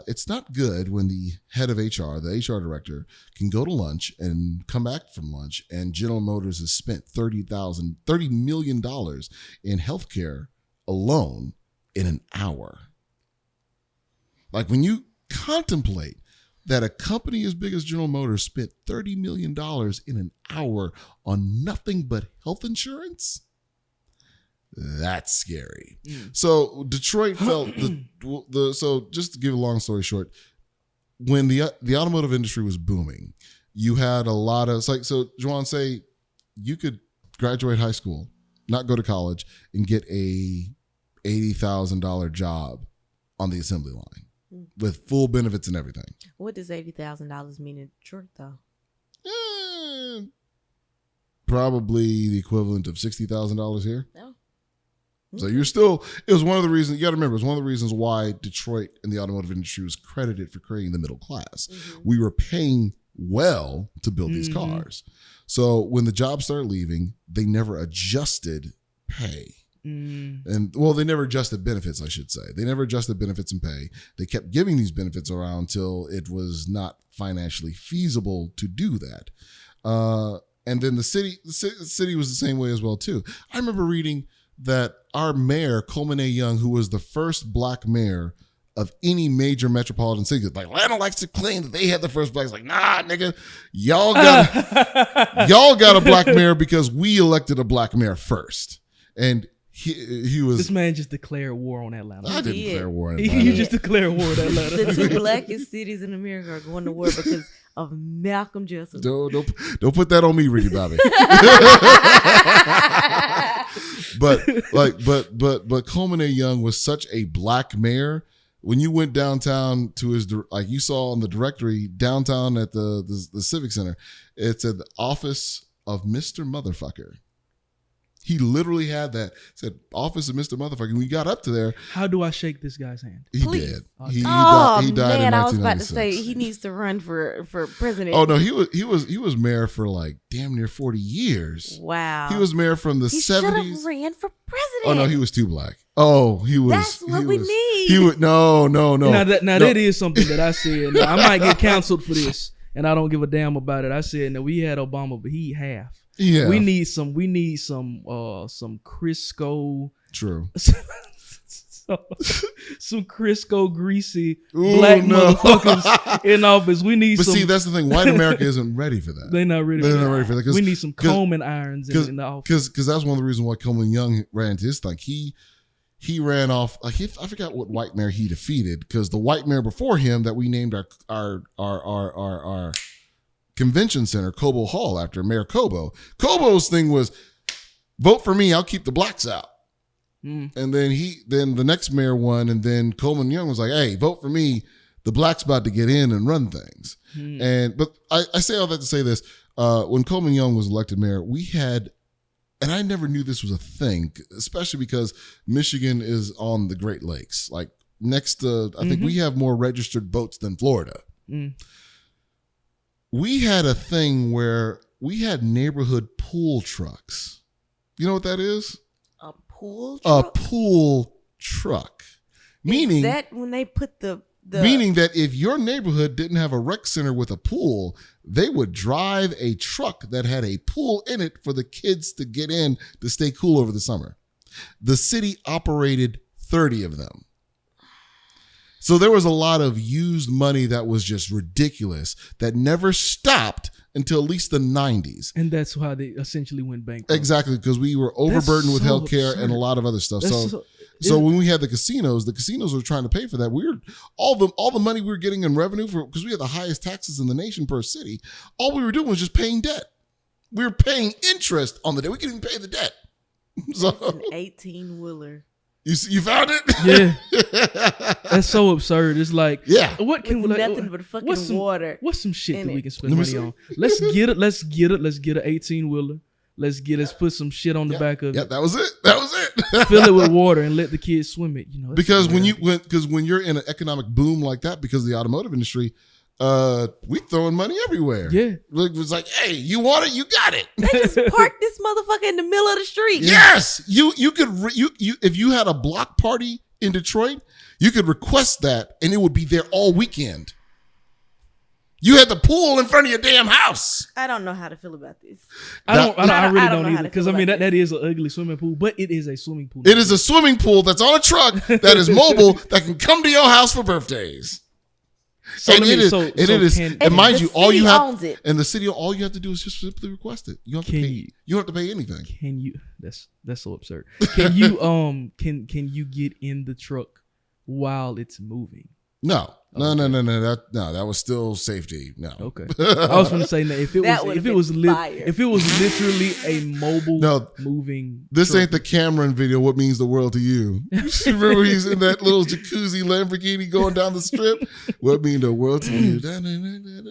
it's not good when the head of HR, the HR director, can go to lunch and come back from lunch and General Motors has spent $30 million in healthcare alone in an hour. Like when you contemplate that a company as big as General Motors spent $30 million in an hour on nothing but health insurance, that's scary. So Detroit felt so just to give a long story short, when the automotive industry was booming, you had a lot of so Juwan, say you could graduate high school, not go to college, and get a $80,000 job on the assembly line with full benefits and everything. What does $80,000 mean in Detroit though? Probably the equivalent of $60,000 here. No. So you're still, it was one of the reasons, you got to remember, it was one of the reasons why Detroit and the automotive industry was credited for creating the middle class. Mm-hmm. We were paying well to build these cars. So when the jobs started leaving, they never adjusted pay. And well, they never adjusted benefits, I should say. They never adjusted benefits and pay. They kept giving these benefits around until it was not financially feasible to do that. And then the city was the same way as well too. I remember reading that our mayor, Coleman A. Young, who was the first black mayor of any major metropolitan city, like Atlanta likes to claim that they had the first black. It's like, nah, nigga, y'all got a black mayor because we elected a black mayor first. And he was. This man just declared war on Atlanta. I didn't declare war on Atlanta. You just declared war on Atlanta. The two blackest cities in America are going to war because of Malcolm Jessup. Don't put that on me, Ricky Bobby. But Coleman A. Young was such a black mayor. When you went downtown to his, like you saw on the directory downtown at the Civic Center, it said the office of Mr. Motherfucker. He literally had that. Said office of Mr. Motherfucker. When we got up to there, how do I shake this guy's hand? He Please. did. He died in 1996. I was about to say he needs to run for president. Oh no, he was mayor for like damn near 40 years. Wow. He was mayor from the 70s. He should have ran for president. Oh no, he was too black. Oh, he was. That's what we need. He would no. Now that is something that I said. Now, I might get canceled for this, and I don't give a damn about it. I said that we had Obama, but he half. Yeah. We need some Crisco. True. Some Crisco greasy black motherfuckers in office. We need but some. See, that's the thing. White America isn't ready for that. They're not ready for that. We need some Coleman irons in the office. Because that's one of the reasons why Coleman Young ran his thing. He ran off. Like I forgot what white mayor he defeated. Because the white mayor before him that we named our convention center, Cobo Hall, after Mayor Cobo. Cobo's thing was, vote for me, I'll keep the blacks out. And then the next mayor won, and then Coleman Young was like, hey, vote for me, the blacks about to get in and run things. But I say all that to say this, when Coleman Young was elected mayor, we had, and I never knew this was a thing, especially because Michigan is on the Great Lakes. Like next to, I think we have more registered boats than Florida. We had a thing where we had neighborhood pool trucks. You know what that is? A pool A truck? pool truck. Meaning Is that when they put the meaning that if your neighborhood didn't have a rec center with a pool, they would drive a truck that had a pool in it for the kids to get in to stay cool over the summer. The city operated 30 of them. So there was a lot of used money that was just ridiculous that never stopped until at least the 90s. And that's how they essentially went bankrupt. Exactly, because we were overburdened with so healthcare absurd. and a lot of other stuff. That's So when we had the casinos were trying to pay for that. We were all the money we were getting in revenue for, because we had the highest taxes in the nation per city. All we were doing was just paying debt. We were paying interest on the debt. We couldn't even pay the debt. So That's an 18-wheeler. you found it? Yeah. That's so absurd. It's like, Yeah. what can With we nothing but fucking water. What's some shit in that we it. can spend Let me money see. on? Let's get an 18-wheeler. Let's put some shit on the back of Yeah, it. that was it. Fill it with water and let the kids swim it. You know, that's Because America. when you're in an economic boom like that, because of the automotive industry, we throwing money everywhere. Yeah. It was like, hey, you want it, you got it. They just parked this motherfucker in the middle of the street. Yes, you could if you had a block party in Detroit, you could request that and it would be there all weekend. You had the pool in front of your damn house. I don't know how to feel about this. I really I don't don't know how either, to because feel I mean about that is an ugly swimming pool, but it is a swimming pool. It is a swimming pool that's on a truck that is mobile that can come to your house for birthdays. So And let me- it is, so- and so it is, can- and mind the you, all you city have, owns it. and the city, all you have to do is just simply request it. You don't have to Can pay. you- You don't have to pay anything. Can you? That's so absurd. Can you can you get in the truck while it's moving? No. Okay. That was still safety. No. Okay. I was going to say that if it That was would've literally a mobile No, moving. This truck. ain't the Cameron video. What means the world to you? Remember he's in that little jacuzzi Lamborghini going down the strip. What mean the world to you?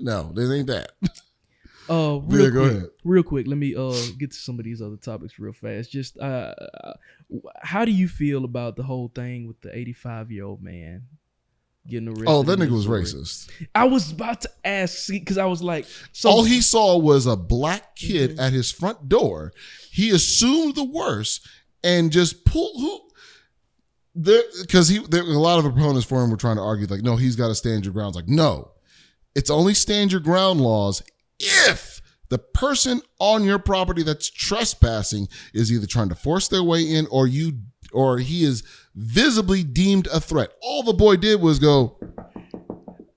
No, this ain't that. Real quick. Let me get to some of these other topics real fast. Just how do you feel about the whole thing with the 85-year-old man getting arrested? Oh, that in nigga was Missouri? racist. I was about to ask because I was like, so All he saw was a black kid at his front door. He assumed the worst and just pulled because a lot of opponents for him were trying to argue like, no, he's got to stand your ground. It's like, no, it's only stand your ground laws if the person on your property that's trespassing is either trying to force their way in or he is visibly deemed a threat. All the boy did was go,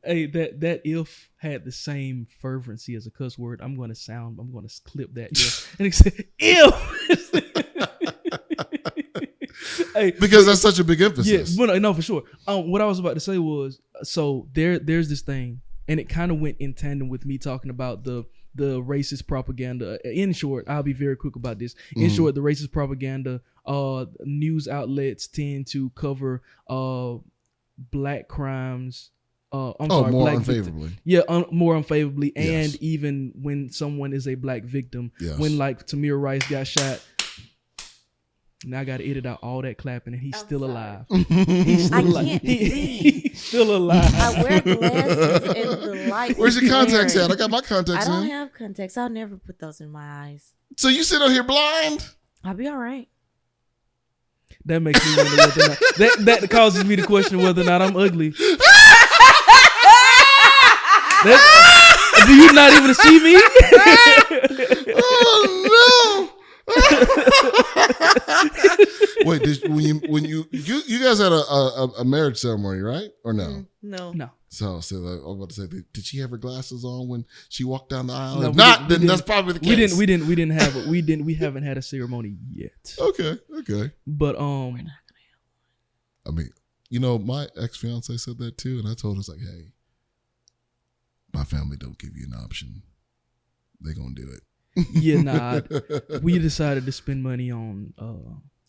hey, that if had the same fervency as a cuss word. I'm going to clip that if. And he said, if. Hey, because that's such a big emphasis. yeah, no, for sure. What I was about to say was, so there's this thing, and it kind of went in tandem with me talking about the racist propaganda. In short, I'll be very quick about this. In short, the racist propaganda, news outlets tend to cover black crimes. More black unfavorably. victim. Yeah, more unfavorably, Yes. and even when someone is a black victim, Yes. when like Tamir Rice got shot. Now I got to edit out all that clapping, and he's I'm still sorry. alive. He's still I alive. can't see. He's still alive. I wear glasses and the light. Where's is your contacts glaring. at? I got my I contacts don't in. have contacts. I'll never put those in my eyes. So you sit out here blind? I'll be all right. That makes me wonder whether or not that causes me to question whether or not I'm ugly. Do you not even see me? Oh no! Wait, when you guys had a marriage ceremony, right? Or no? No. No. So I was about to say, did she have her glasses on when she walked down the aisle? No, If we not, didn't- then we that's didn't- probably the case. We haven't had a ceremony yet. Okay. But I mean, my ex-fiance said that too, and I told her, it's like, hey, my family don't give you an option. They gonna do it. yeah, nah. We decided to spend money on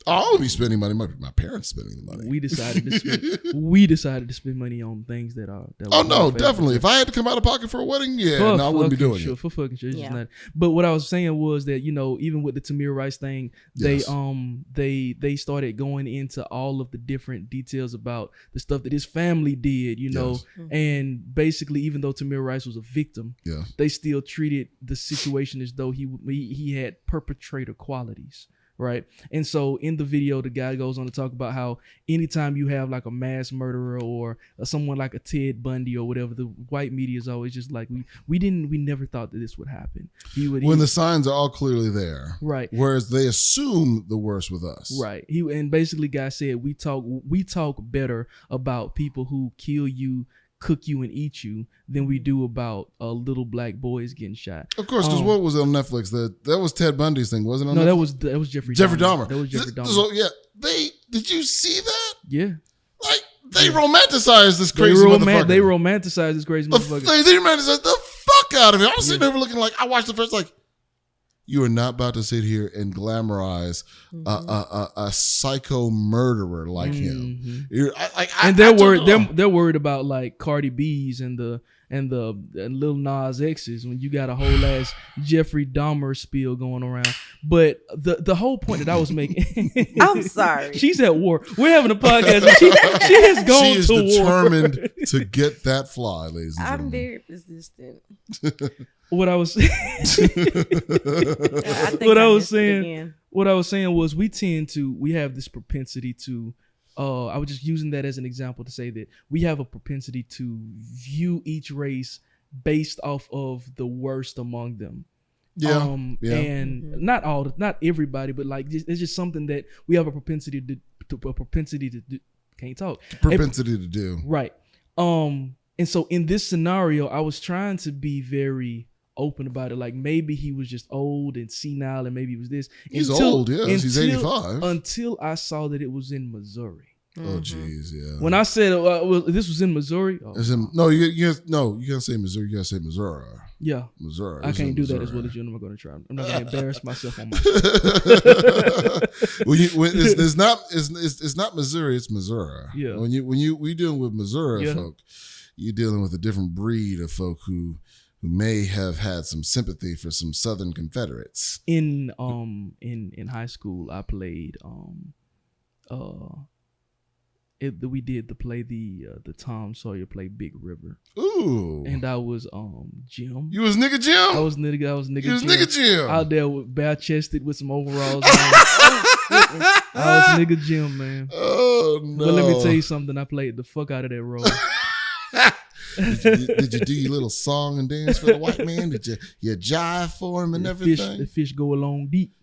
I'll be spending money. My parents spending the money. We decided to spend money on things that are. Oh no, definitely. If I had to come out of pocket for a wedding, no, I wouldn't be doing it. For fucking sure, not. But what I was saying was that even with the Tamir Rice thing, they started going into all of the different details about the stuff that his family did, and basically, even though Tamir Rice was a victim, they still treated the situation as though he had perpetrator qualities. Right. And so in the video, the guy goes on to talk about how anytime you have like a mass murderer or someone like a Ted Bundy or whatever, the white media is always just like, we never thought that this would happen. When the signs are all clearly there. Right. Whereas they assume the worst with us. Right. And basically guy said, we talk better about people who kill you, cook you, and eat you than we do about little black boys getting shot. Of course, because what was on Netflix? That was Ted Bundy's thing, wasn't it? No, Netflix? that was Jeffrey Dahmer. That was Jeffrey Dahmer. So did you see that? Yeah. Like they romanticized this crazy motherfucker. They romanticized this crazy motherfucker. They romanticized the fuck out of it. I was sitting there looking like I watched the first like. You are not about to sit here and glamorize a psycho murderer like him. And they're worried about like Cardi B's and the Lil Nas X's when you got a whole ass Jeffrey Dahmer spiel going around. But the whole point that I was making, I'm sorry, she's at war. We're having a podcast. And she has gone she is to war. Determined to get that fly, ladies and gentlemen. I'm very persistent. What I was saying was we have this propensity to I was just using that as an example to say that we have a propensity to view each race based off of the worst among them. And not everybody, but like it's just something that we have a propensity to do. Can't talk. Propensity to do. Right. And so in this scenario, I was trying to be very open about it. Like maybe he was just old and senile, and maybe it was this. He's old, yes. He's 85. Until I saw that it was in Missouri. Oh, jeez, yeah. When I said this was in Missouri, you can't say Missouri. You gotta say Missouri. Yeah, Missouri. I can't do that as well as you. I'm going to try. I'm not going to embarrass myself on my. It's not Missouri. It's Missouri. Yeah. We dealing with Missouri folk, you're dealing with a different breed of folk who may have had some sympathy for some Southern Confederates. In high school, I played we did the Tom Sawyer play Big River. Ooh. And I was Jim. You was nigga Jim? I was nigga Jim. You was nigga Jim. Out there with bare chested with some overalls on. I was nigga Jim, man. Oh no. But let me tell you something, I played the fuck out of that role. Did you do your little song and dance for the white man? Did you jive for him and everything? The fish go along deep.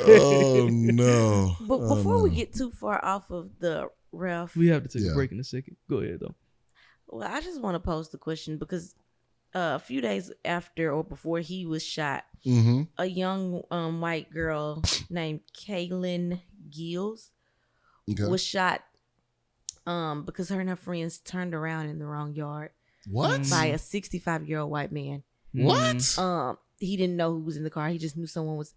Oh no! But before we get too far off of the ref, we have to take a break in a second. Go ahead though. Well, I just want to pose the question because a few days after or before he was shot, a young white girl named Kaylin Gills was shot because her and her friends turned around in the wrong yard. What? By a 65-year-old white man. What? He didn't know who was in the car. He just knew someone was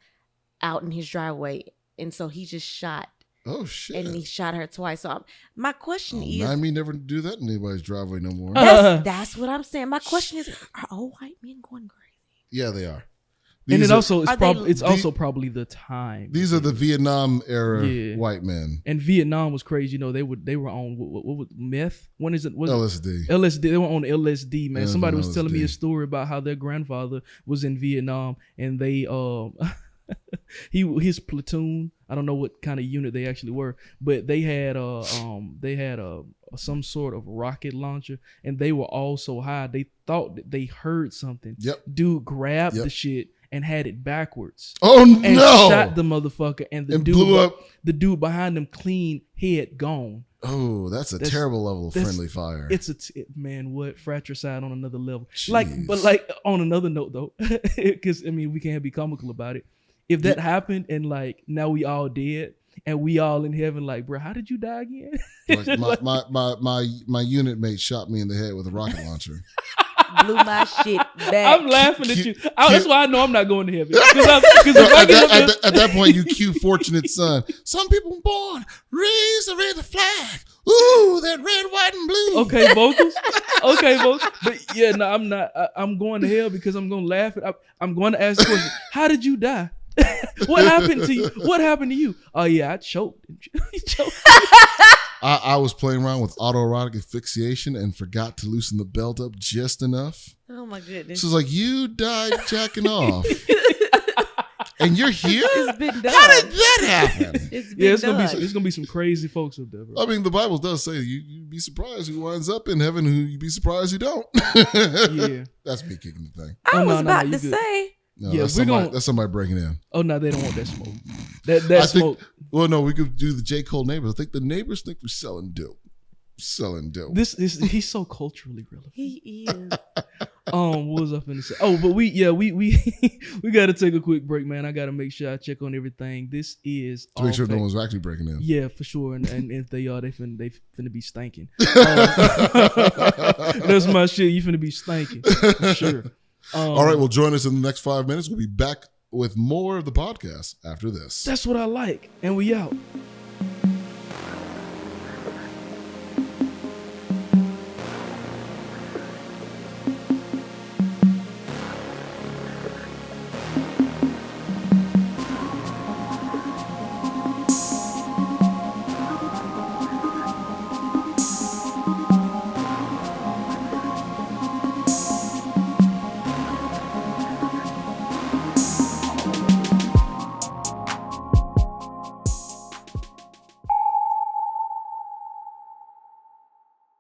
out in his driveway, and so he just shot. Oh shit! And he shot her twice. So my question is, I mean, never do that in anybody's driveway no more. That's what I'm saying. My question is, are all white men going crazy? Yeah, they are. It's also probably the time. These are the Vietnam era white men. And Vietnam was crazy. They were on what was meth? When is it? LSD. LSD. They were on LSD, man. Somebody was telling me a story about how their grandfather was in Vietnam, and they his platoon. I don't know what kind of unit they actually were, but they had some sort of rocket launcher, and they were all so high they thought that they heard something. Yep. Dude grabbed the shit and had it backwards. Oh and no! Shot the motherfucker, and the dude blew up. The dude behind him, clean head gone. Oh, that's a terrible level of friendly fire. It's man, what fratricide on another level. Jeez. But on another note though, because I mean we can't be comical about it. If that happened and like now we all dead and we all in heaven, like bro, how did you die again? Like my unit mate shot me in the head with a rocket launcher. blew my shit back. I'm laughing at you. That's why I know I'm not going to heaven. Because if I get up there, at that point, you cue Fortunate Son. Some people born raised to raise the flag. Ooh, that red, white, and blue. Okay, vocals. But yeah, no, I'm not. I'm going to hell because I'm going to laugh at. I'm going to ask the question: how did you die? What happened to you? What happened to you? Oh yeah, I choked. You choked. I was playing around with autoerotic asphyxiation and forgot to loosen the belt up just enough. Oh my goodness! So it's like, you died jacking off, and you're here. It's been done. How did that happen? It's been done. It's gonna be some crazy folks up there, bro. I mean, the Bible does say you'd be surprised who winds up in heaven, who you'd be surprised who don't. Yeah, that's me kicking the thing. I was about you to good. say. No, Yeah, that's somebody breaking in. Oh no, they don't want that smoke. That smoke. Well, no, we could do the J. Cole neighbors. I think the neighbors think we're selling dope. He's so culturally relevant. He is. What was I finna say? Oh, but we we got to take a quick break, man. I got to make sure I check on everything. This is to make sure no one's actually breaking in. Yeah, for sure. And if they are, they finna be stinking. That's my shit. You finna be stinking for sure. All right, well, join us in the next 5 minutes. We'll be back with more of the podcast after this. That's what I like, and we out.